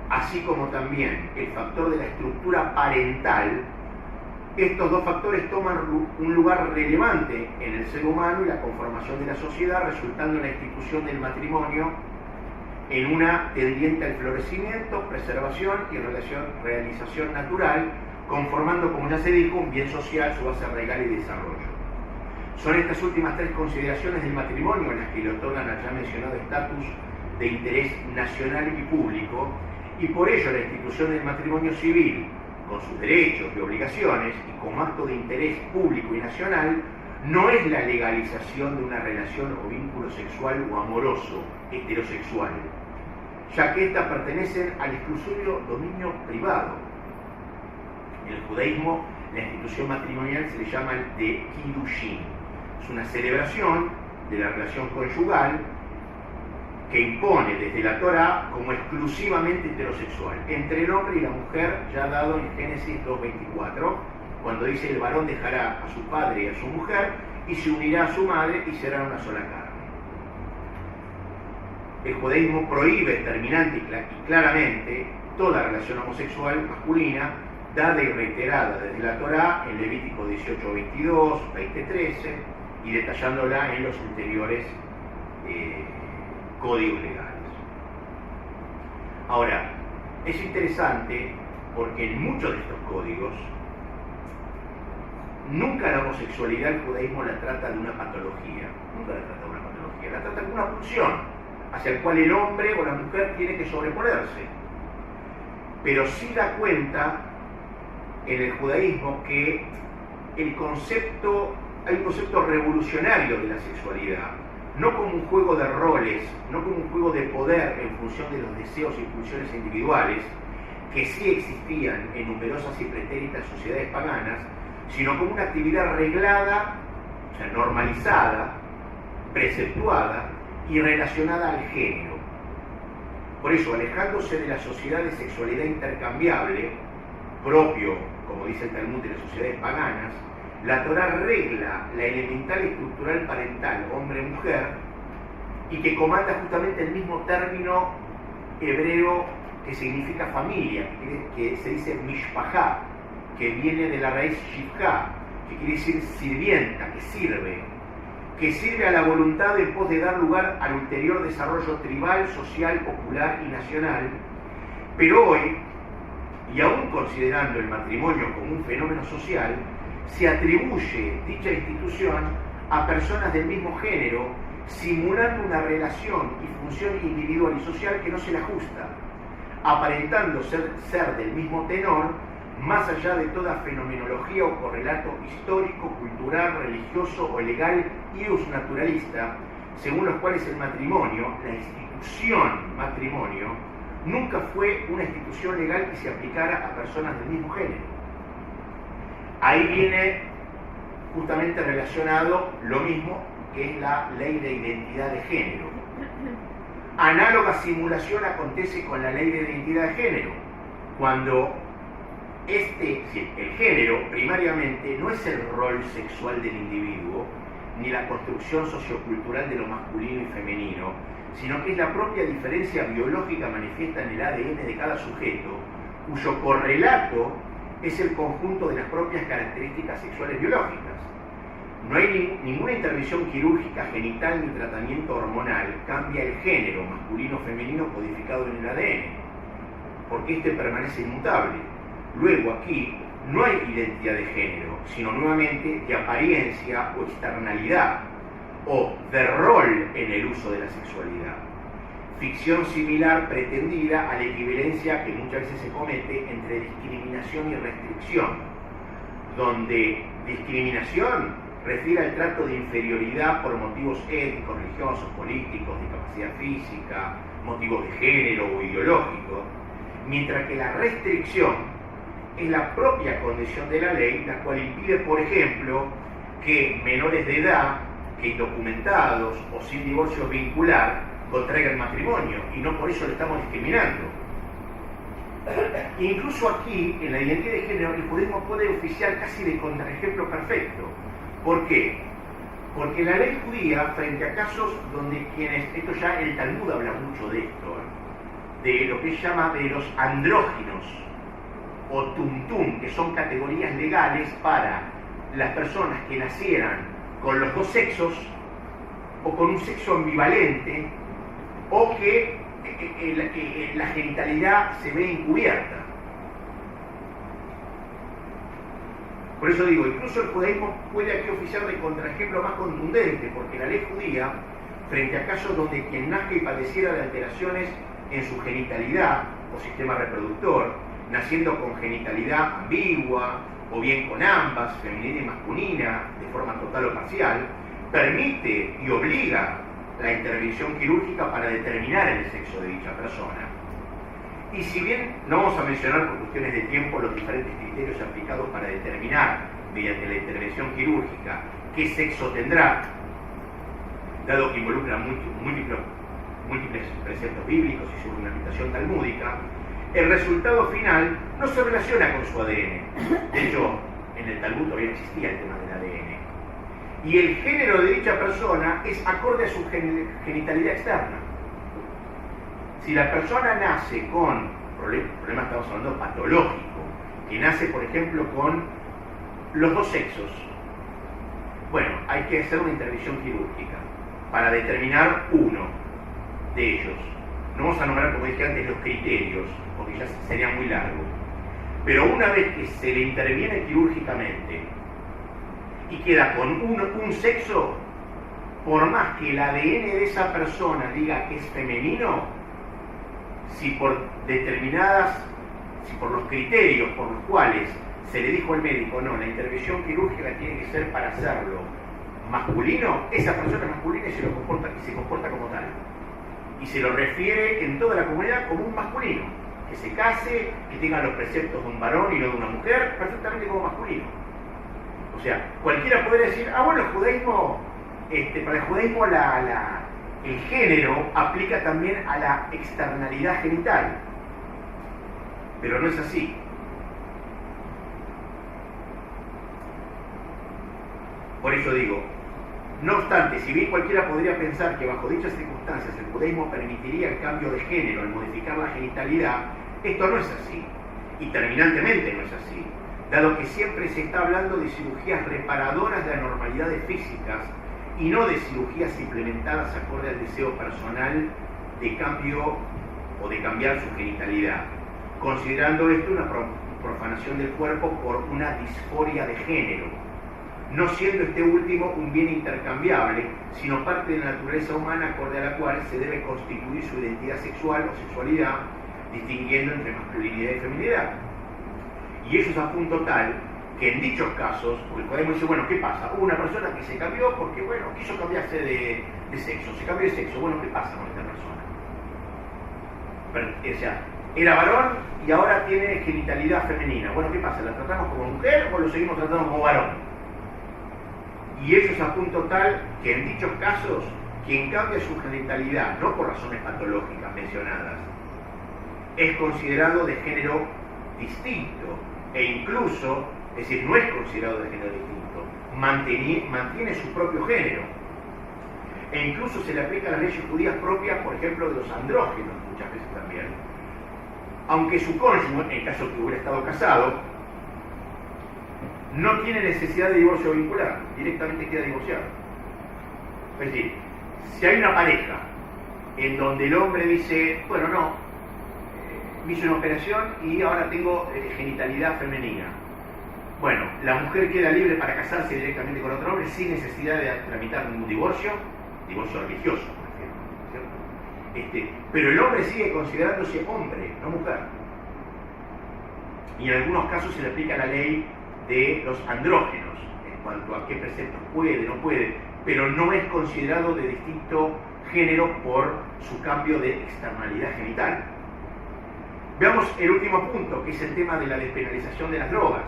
así como también el factor de la estructura parental, estos 2 factores toman un lugar relevante en el ser humano y la conformación de la sociedad, resultando en la institución del matrimonio en una tendiente al florecimiento, preservación y realización natural, conformando, como ya se dijo, un bien social, su base arraigal y desarrollo. Son estas últimas 3 consideraciones del matrimonio las que le otorgan al ya mencionado estatus de interés nacional y público, y por ello la institución del matrimonio civil, con sus derechos y obligaciones, y como acto de interés público y nacional, no es la legalización de una relación o vínculo sexual o amoroso heterosexual, ya que éstas pertenecen al exclusivo dominio privado. En el judaísmo, la institución matrimonial se le llama el de Kiddushin. Es una celebración de la relación conyugal que impone desde la Torá como exclusivamente heterosexual, entre el hombre y la mujer, ya dado en Génesis 2:24, cuando dice: el varón dejará a su padre y a su mujer y se unirá a su madre y serán una sola carne. el judaísmo prohíbe terminante y claramente toda relación homosexual masculina, dada y reiterada desde la Torá en Levítico 18:22, 20:13 y detallándola en los ulteriores códigos legales. Ahora, es interesante porque en muchos de estos códigos nunca la homosexualidad el judaísmo la trata de una patología, nunca la trata de una patología, la trata de una pulsión hacia el cual el hombre o la mujer tiene que sobreponerse. Pero sí da cuenta en el judaísmo que hay un concepto revolucionario de la sexualidad, no como un juego de roles, no como un juego de poder en función de los deseos y pulsiones individuales, que sí existían en numerosas y pretéritas sociedades paganas, sino como una actividad reglada, o sea, normalizada, preceptuada y relacionada al género. Por eso, alejándose de la sociedad de sexualidad intercambiable, propio, como dice el Talmud, de las sociedades paganas, la Torá regla la elemental estructural parental hombre-mujer y que comanda justamente el mismo término hebreo que significa familia, que se dice mishpachá, que viene de la raíz shivka, que quiere decir sirvienta, que sirve a la voluntad en pos de dar lugar al ulterior desarrollo tribal, social, popular y nacional. Pero hoy, y aún considerando el matrimonio como un fenómeno social, se atribuye dicha institución a personas del mismo género, simulando una relación y función individual y social que no se le ajusta, aparentando ser del mismo tenor, más allá de toda fenomenología o correlato histórico, cultural, religioso o legal ius naturalista, según los cuales el matrimonio, la institución matrimonio, nunca fue una institución legal que se aplicara a personas del mismo género. Ahí viene justamente relacionado lo mismo que es la ley de identidad de género. Análoga simulación acontece con la ley de identidad de género, cuando el género primariamente no es el rol sexual del individuo, ni la construcción sociocultural de lo masculino y femenino, sino que es la propia diferencia biológica manifiesta en el ADN de cada sujeto, cuyo correlato es el conjunto de las propias características sexuales biológicas. No hay ninguna intervención quirúrgica, genital ni tratamiento hormonal cambia el género masculino o femenino codificado en el ADN, porque este permanece inmutable. Luego aquí no hay identidad de género, sino nuevamente de apariencia o externalidad, o de rol en el uso de la sexualidad. Ficción similar pretendida a la equivalencia que muchas veces se comete entre discriminación y restricción, donde discriminación refiere al trato de inferioridad por motivos étnicos, religiosos, políticos, discapacidad física, motivos de género o ideológicos, mientras que la restricción es la propia condición de la ley, la cual impide, por ejemplo, que menores de edad, que indocumentados o sin divorcio vincular, contraigan matrimonio, y no por eso lo estamos discriminando. Incluso aquí, en la identidad de género, el judaísmo puede oficiar casi de contraejemplo perfecto. ¿Por qué? Porque la ley judía, frente a casos donde esto ya el Talmud habla mucho de esto, de lo que se llama de los andróginos, o tumtum, que son categorías legales para las personas que nacieran con los dos sexos, o con un sexo ambivalente, o que la genitalidad se ve encubierta. Por eso digo, incluso el judaísmo puede aquí oficiar de contraejemplo más contundente, porque la ley judía, frente a casos donde quien nazca y padeciera de alteraciones en su genitalidad o sistema reproductor, naciendo con genitalidad ambigua, o bien con ambas, femenina y masculina, de forma total o parcial, permite y obliga la intervención quirúrgica para determinar el sexo de dicha persona. Y si bien no vamos a mencionar por cuestiones de tiempo los diferentes criterios aplicados para determinar, mediante la intervención quirúrgica, qué sexo tendrá, dado que involucra múltiples preceptos bíblicos y su fundamentación talmúdica, el resultado final no se relaciona con su ADN. De hecho, en el Talmud todavía existía el tema del ADN. Y el género de dicha persona es acorde a su genitalidad externa. Si la persona nace con problema estamos hablando patológico, que nace, por ejemplo, con los dos sexos, bueno, hay que hacer una intervención quirúrgica para determinar uno de ellos. No vamos a nombrar, como dije antes, los criterios, porque ya sería muy largo. Pero una vez que se le interviene quirúrgicamente y queda con un sexo, por más que el ADN de esa persona diga que es femenino, si por los criterios por los cuales se le dijo al médico, no, la intervención quirúrgica tiene que ser para hacerlo masculino, esa persona es masculina y se comporta como tal. Y se lo refiere en toda la comunidad como un masculino. Que se case, que tenga los preceptos de un varón y no de una mujer, perfectamente como masculino. O sea, cualquiera podría decir, bueno, el judaísmo, para el judaísmo el género aplica también a la externalidad genital. Pero no es así. Por eso digo, no obstante, si bien cualquiera podría pensar que bajo dichas circunstancias el judaísmo permitiría el cambio de género al modificar la genitalidad, esto no es así, y terminantemente no es así, dado que siempre se está hablando de cirugías reparadoras de anormalidades físicas y no de cirugías implementadas acorde al deseo personal de cambio o de cambiar su genitalidad, considerando esto una profanación del cuerpo por una disforia de género, no siendo este último un bien intercambiable, sino parte de la naturaleza humana acorde a la cual se debe constituir su identidad sexual o sexualidad, distinguiendo entre masculinidad y feminidad. Y eso es a punto tal que en dichos casos, porque podemos decir, bueno, ¿qué pasa? Hubo una persona que se cambió porque, bueno, quiso cambiarse de sexo, se cambió de sexo, bueno, ¿qué pasa con esta persona? O sea, era varón y ahora tiene genitalidad femenina, bueno, ¿qué pasa? ¿La tratamos como mujer o lo seguimos tratando como varón? Y eso es a punto tal que en dichos casos, quien cambia su genitalidad, no por razones patológicas mencionadas, es considerado de género distinto, e incluso, es decir, no es considerado de género distinto, mantiene su propio género. E incluso se le aplica a las leyes judías propias, por ejemplo, de los andrógenos, muchas veces también, aunque su cónyuge, en el caso que hubiera estado casado, no tiene necesidad de divorcio vincular, directamente queda divorciado. Es decir, si hay una pareja en donde el hombre dice, bueno, no, me hice una operación y ahora tengo genitalidad femenina. Bueno, la mujer queda libre para casarse directamente con otro hombre sin necesidad de tramitar ningún divorcio religioso, por ejemplo, ¿cierto? Pero el hombre sigue considerándose hombre, no mujer. Y en algunos casos se le aplica la ley de los andrógenos, en cuanto a qué preceptos puede, no puede, pero no es considerado de distinto género por su cambio de externalidad genital. Veamos el último punto, que es el tema de la despenalización de las drogas.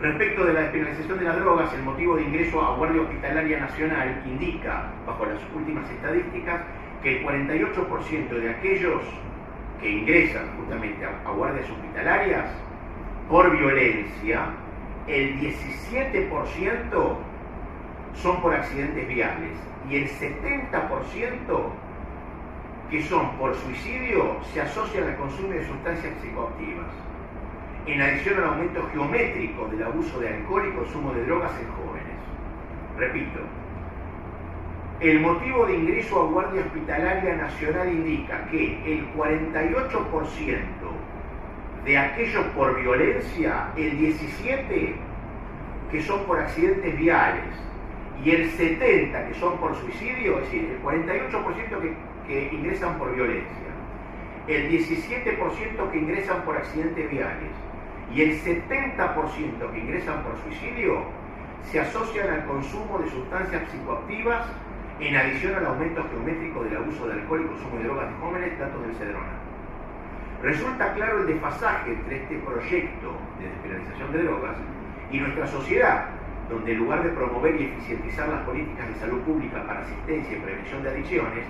Respecto de la despenalización de las drogas, el motivo de ingreso a Guardia Hospitalaria Nacional indica, bajo las últimas estadísticas, que el 48% de aquellos que ingresan justamente a guardias hospitalarias por violencia, el 17% son por accidentes viales y el 70% que son por suicidio se asocian al consumo de sustancias psicoactivas, en adición al aumento geométrico del abuso de alcohol y consumo de drogas en jóvenes. Repito, el motivo de ingreso a Guardia Hospitalaria Nacional indica que el 48% de aquellos por violencia, el 17% que son por accidentes viales y el 70% que son por suicidio, es decir, el 48% que ingresan por violencia, el 17% que ingresan por accidentes viales y el 70% que ingresan por suicidio, se asocian al consumo de sustancias psicoactivas en adición al aumento geométrico del abuso de alcohol y consumo de drogas de jóvenes, datos del Cedrona. Resulta claro el desfasaje entre este proyecto de despenalización de drogas y nuestra sociedad, donde en lugar de promover y eficientizar las políticas de salud pública para asistencia y prevención de adicciones,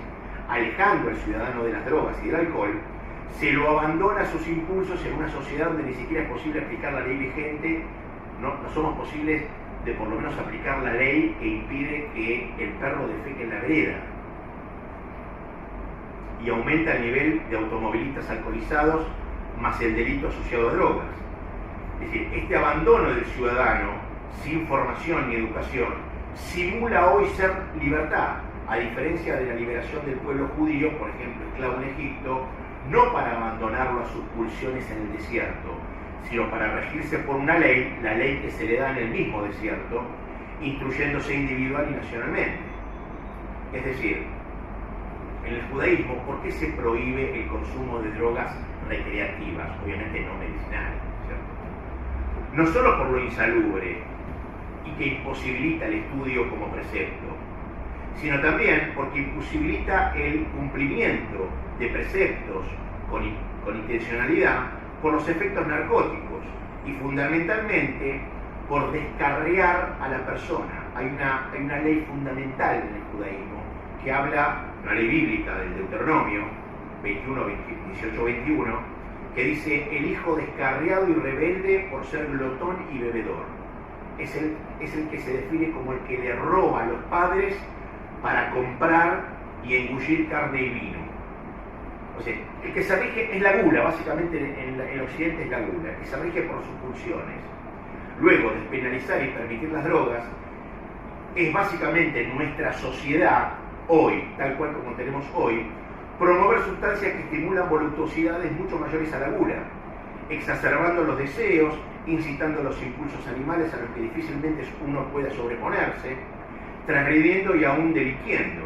alejando al ciudadano de las drogas y del alcohol, se lo abandona a sus impulsos en una sociedad donde ni siquiera es posible aplicar la ley vigente, no somos posibles de por lo menos aplicar la ley que impide que el perro defeque en la vereda. y aumenta el nivel de automovilistas alcoholizados más el delito asociado a drogas. Es decir, este abandono del ciudadano sin formación ni educación simula hoy ser libertad, a diferencia de la liberación del pueblo judío, por ejemplo, esclavo en Egipto, no para abandonarlo a sus pulsiones en el desierto, sino para regirse por una ley, la ley que se le da en el mismo desierto, instruyéndose individual y nacionalmente. Es decir, en el judaísmo, ¿por qué se prohíbe el consumo de drogas recreativas? Obviamente no medicinales, ¿cierto? No solo por lo insalubre y que imposibilita el estudio como precepto, sino también porque imposibilita el cumplimiento de preceptos con intencionalidad por los efectos narcóticos y fundamentalmente por descarriar a la persona. Hay una ley fundamental en el judaísmo que habla, una ley bíblica del Deuteronomio 18-21, que dice: el hijo descarriado y rebelde por ser glotón y bebedor. Es el que se define como el que le roba a los padres para comprar y engullir carne y vino. O sea, el que se rige es la gula, básicamente en Occidente es la gula, el que se rige por sus pulsiones. Luego, despenalizar y permitir las drogas es básicamente nuestra sociedad hoy, tal cual como tenemos hoy, promover sustancias que estimulan voluptuosidades mucho mayores a la gula, exacerbando los deseos, incitando los impulsos animales a los que difícilmente uno pueda sobreponerse, transgrediendo y aún delinquiendo.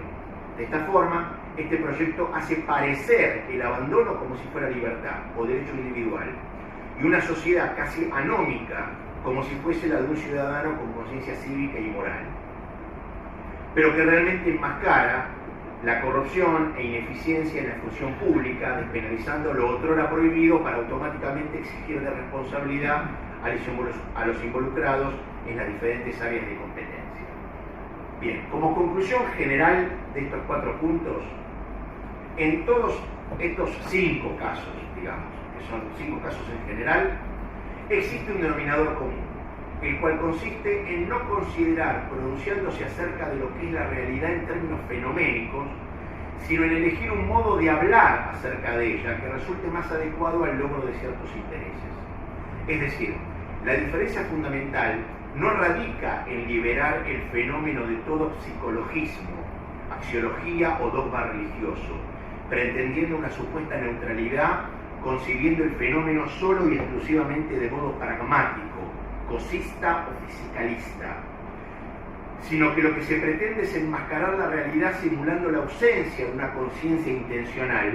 De esta forma, este proyecto hace parecer el abandono como si fuera libertad o derecho individual, y una sociedad casi anómica como si fuese la de un ciudadano con conciencia cívica y moral, pero que realmente enmascara la corrupción e ineficiencia en la función pública, despenalizando lo otrora prohibido para automáticamente exigir de responsabilidad a los involucrados en las diferentes áreas de competencia. Bien, como conclusión general de estos 4 puntos, en todos estos 5 casos, digamos, que son 5 casos en general, existe un denominador común, el cual consiste en no considerar pronunciándose acerca de lo que es la realidad en términos fenoménicos, sino en elegir un modo de hablar acerca de ella que resulte más adecuado al logro de ciertos intereses. Es decir, la diferencia fundamental no radica en liberar el fenómeno de todo psicologismo, axiología o dogma religioso, pretendiendo una supuesta neutralidad, concibiendo el fenómeno solo y exclusivamente de modo pragmático, cosista o fisicalista, sino que lo que se pretende es enmascarar la realidad simulando la ausencia de una conciencia intencional,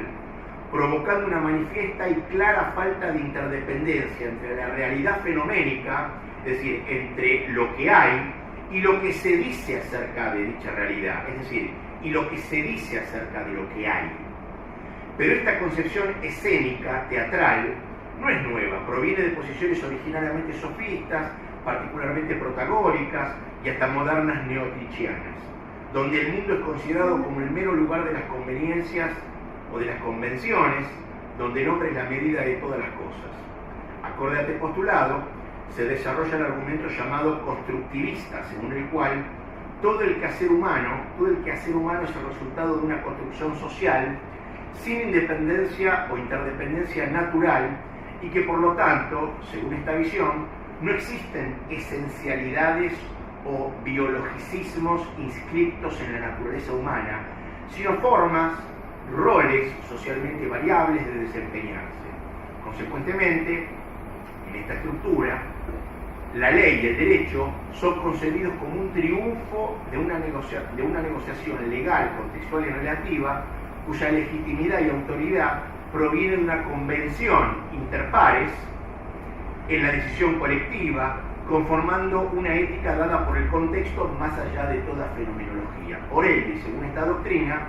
provocando una manifiesta y clara falta de interdependencia entre la realidad fenoménica, es decir, entre lo que hay y lo que se dice acerca de dicha realidad, es decir, y lo que se dice acerca de lo que hay. Pero esta concepción escénica, teatral, no es nueva, proviene de posiciones originariamente sofistas, particularmente protagóricas y hasta modernas neocristianas, donde el mundo es considerado como el mero lugar de las conveniencias o de las convenciones, donde el hombre es la medida de todas las cosas. Acorde a este postulado, se desarrolla el argumento llamado constructivista, según el cual todo el quehacer humano es el resultado de una construcción social sin independencia o interdependencia natural, y que por lo tanto, según esta visión, no existen esencialidades o biologicismos inscriptos en la naturaleza humana, sino formas, roles socialmente variables de desempeñarse. Consecuentemente, en esta estructura, la ley y el derecho son concebidos como un triunfo de una negociación legal, contextual y relativa, cuya legitimidad y autoridad proviene de una convención interpares en la decisión colectiva, conformando una ética dada por el contexto más allá de toda fenomenología. Por ende, según esta doctrina,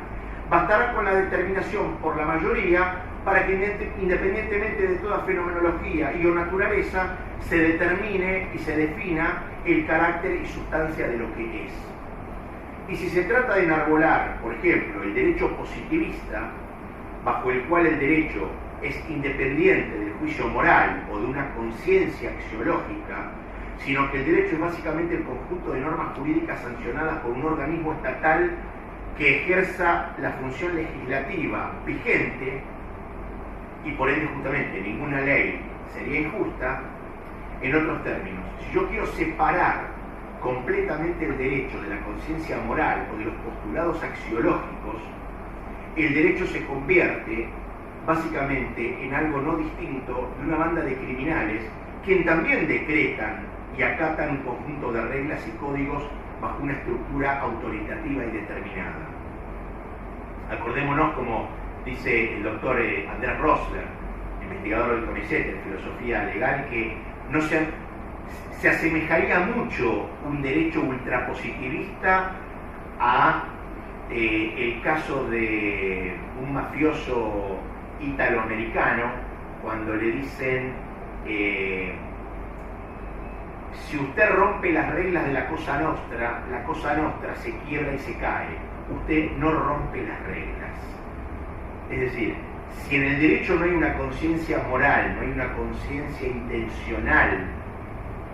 bastará con la determinación por la mayoría para que, independientemente de toda fenomenología y o naturaleza, se determine y se defina el carácter y sustancia de lo que es. Y si se trata de enarbolar, por ejemplo, el derecho positivista, bajo el cual el derecho es independiente del juicio moral o de una conciencia axiológica, sino que el derecho es básicamente el conjunto de normas jurídicas sancionadas por un organismo estatal que ejerza la función legislativa vigente, y por ende justamente ninguna ley sería injusta. En otros términos, si yo quiero separar completamente el derecho de la conciencia moral o de los postulados axiológicos, el derecho se convierte básicamente en algo no distinto de una banda de criminales quien también decretan y acatan un conjunto de reglas y códigos bajo una estructura autoritativa y determinada. Acordémonos, como dice el doctor Andrés Rosler, investigador del CONICET en filosofía legal, que no se asemejaría mucho un derecho ultrapositivista a el caso de un mafioso italoamericano cuando le dicen si usted rompe las reglas de la Cosa Nostra se quiebra y se cae, usted no rompe las reglas. Es decir, si en el derecho no hay una conciencia moral, no hay una conciencia intencional,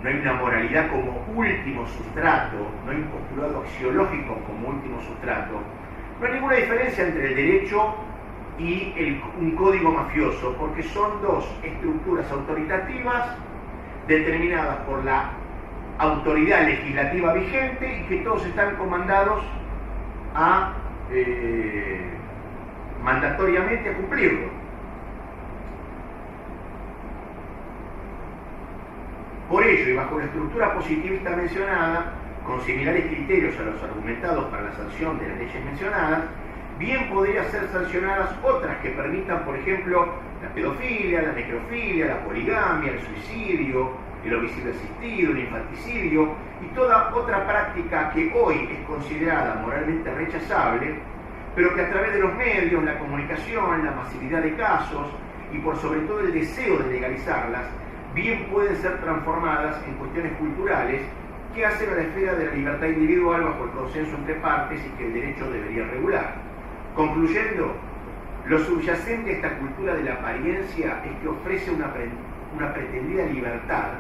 no hay una moralidad como último sustrato, no hay un postulado axiológico como último sustrato, no hay ninguna diferencia entre el derecho y un código mafioso, porque son dos estructuras autoritativas determinadas por la autoridad legislativa vigente y que todos están comandados a mandatoriamente a cumplirlo. Por ello, y bajo la estructura positivista mencionada, con similares criterios a los argumentados para la sanción de las leyes mencionadas, bien podrían ser sancionadas otras que permitan, por ejemplo, la pedofilia, la necrofilia, la poligamia, el suicidio, el homicidio asistido, el infanticidio y toda otra práctica que hoy es considerada moralmente rechazable, pero que a través de los medios, la comunicación, la masividad de casos y por sobre todo el deseo de legalizarlas, bien pueden ser transformadas en cuestiones culturales que hacen a la esfera de la libertad individual bajo el consenso entre partes y que el derecho debería regular. Concluyendo, lo subyacente a esta cultura de la apariencia es que ofrece una pretendida libertad,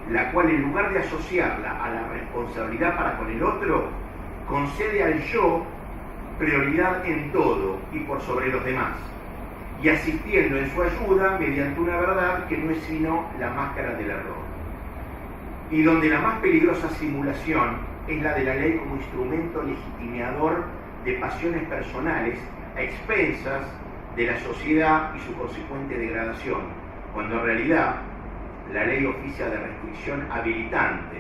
la cual en lugar de asociarla a la responsabilidad para con el otro, concede al yo prioridad en todo y por sobre los demás, y asistiendo en su ayuda mediante una verdad que no es sino la máscara del error, y donde la más peligrosa simulación es la de la ley como instrumento legitimador de pasiones personales a expensas de la sociedad y su consecuente degradación, cuando en realidad la ley oficia de restricción habilitante,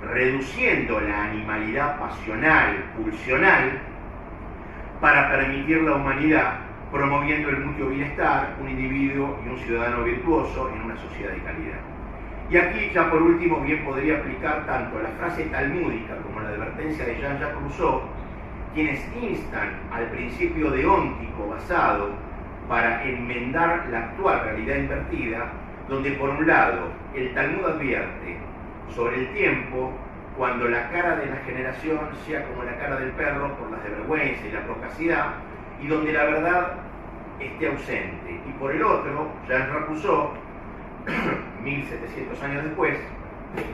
reduciendo la animalidad pasional, pulsional, para permitir la humanidad, promoviendo el mutuo bienestar, un individuo y un ciudadano virtuoso en una sociedad de calidad. Y aquí ya por último bien podría aplicar tanto la frase talmúdica como la advertencia de Jean-Jacques Rousseau, quienes instan al principio deóntico basado para enmendar la actual realidad invertida, donde por un lado el Talmud advierte sobre el tiempo cuando la cara de la generación sea como la cara del perro por las desvergüenza y la procacidad, y donde la verdad esté ausente. Y por el otro, Jean-Jacques Rousseau, 1700 años después,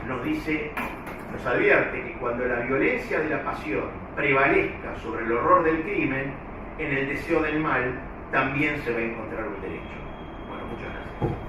nos advierte que cuando la violencia de la pasión prevalezca sobre el horror del crimen, en el deseo del mal también se va a encontrar un derecho. Bueno, muchas gracias.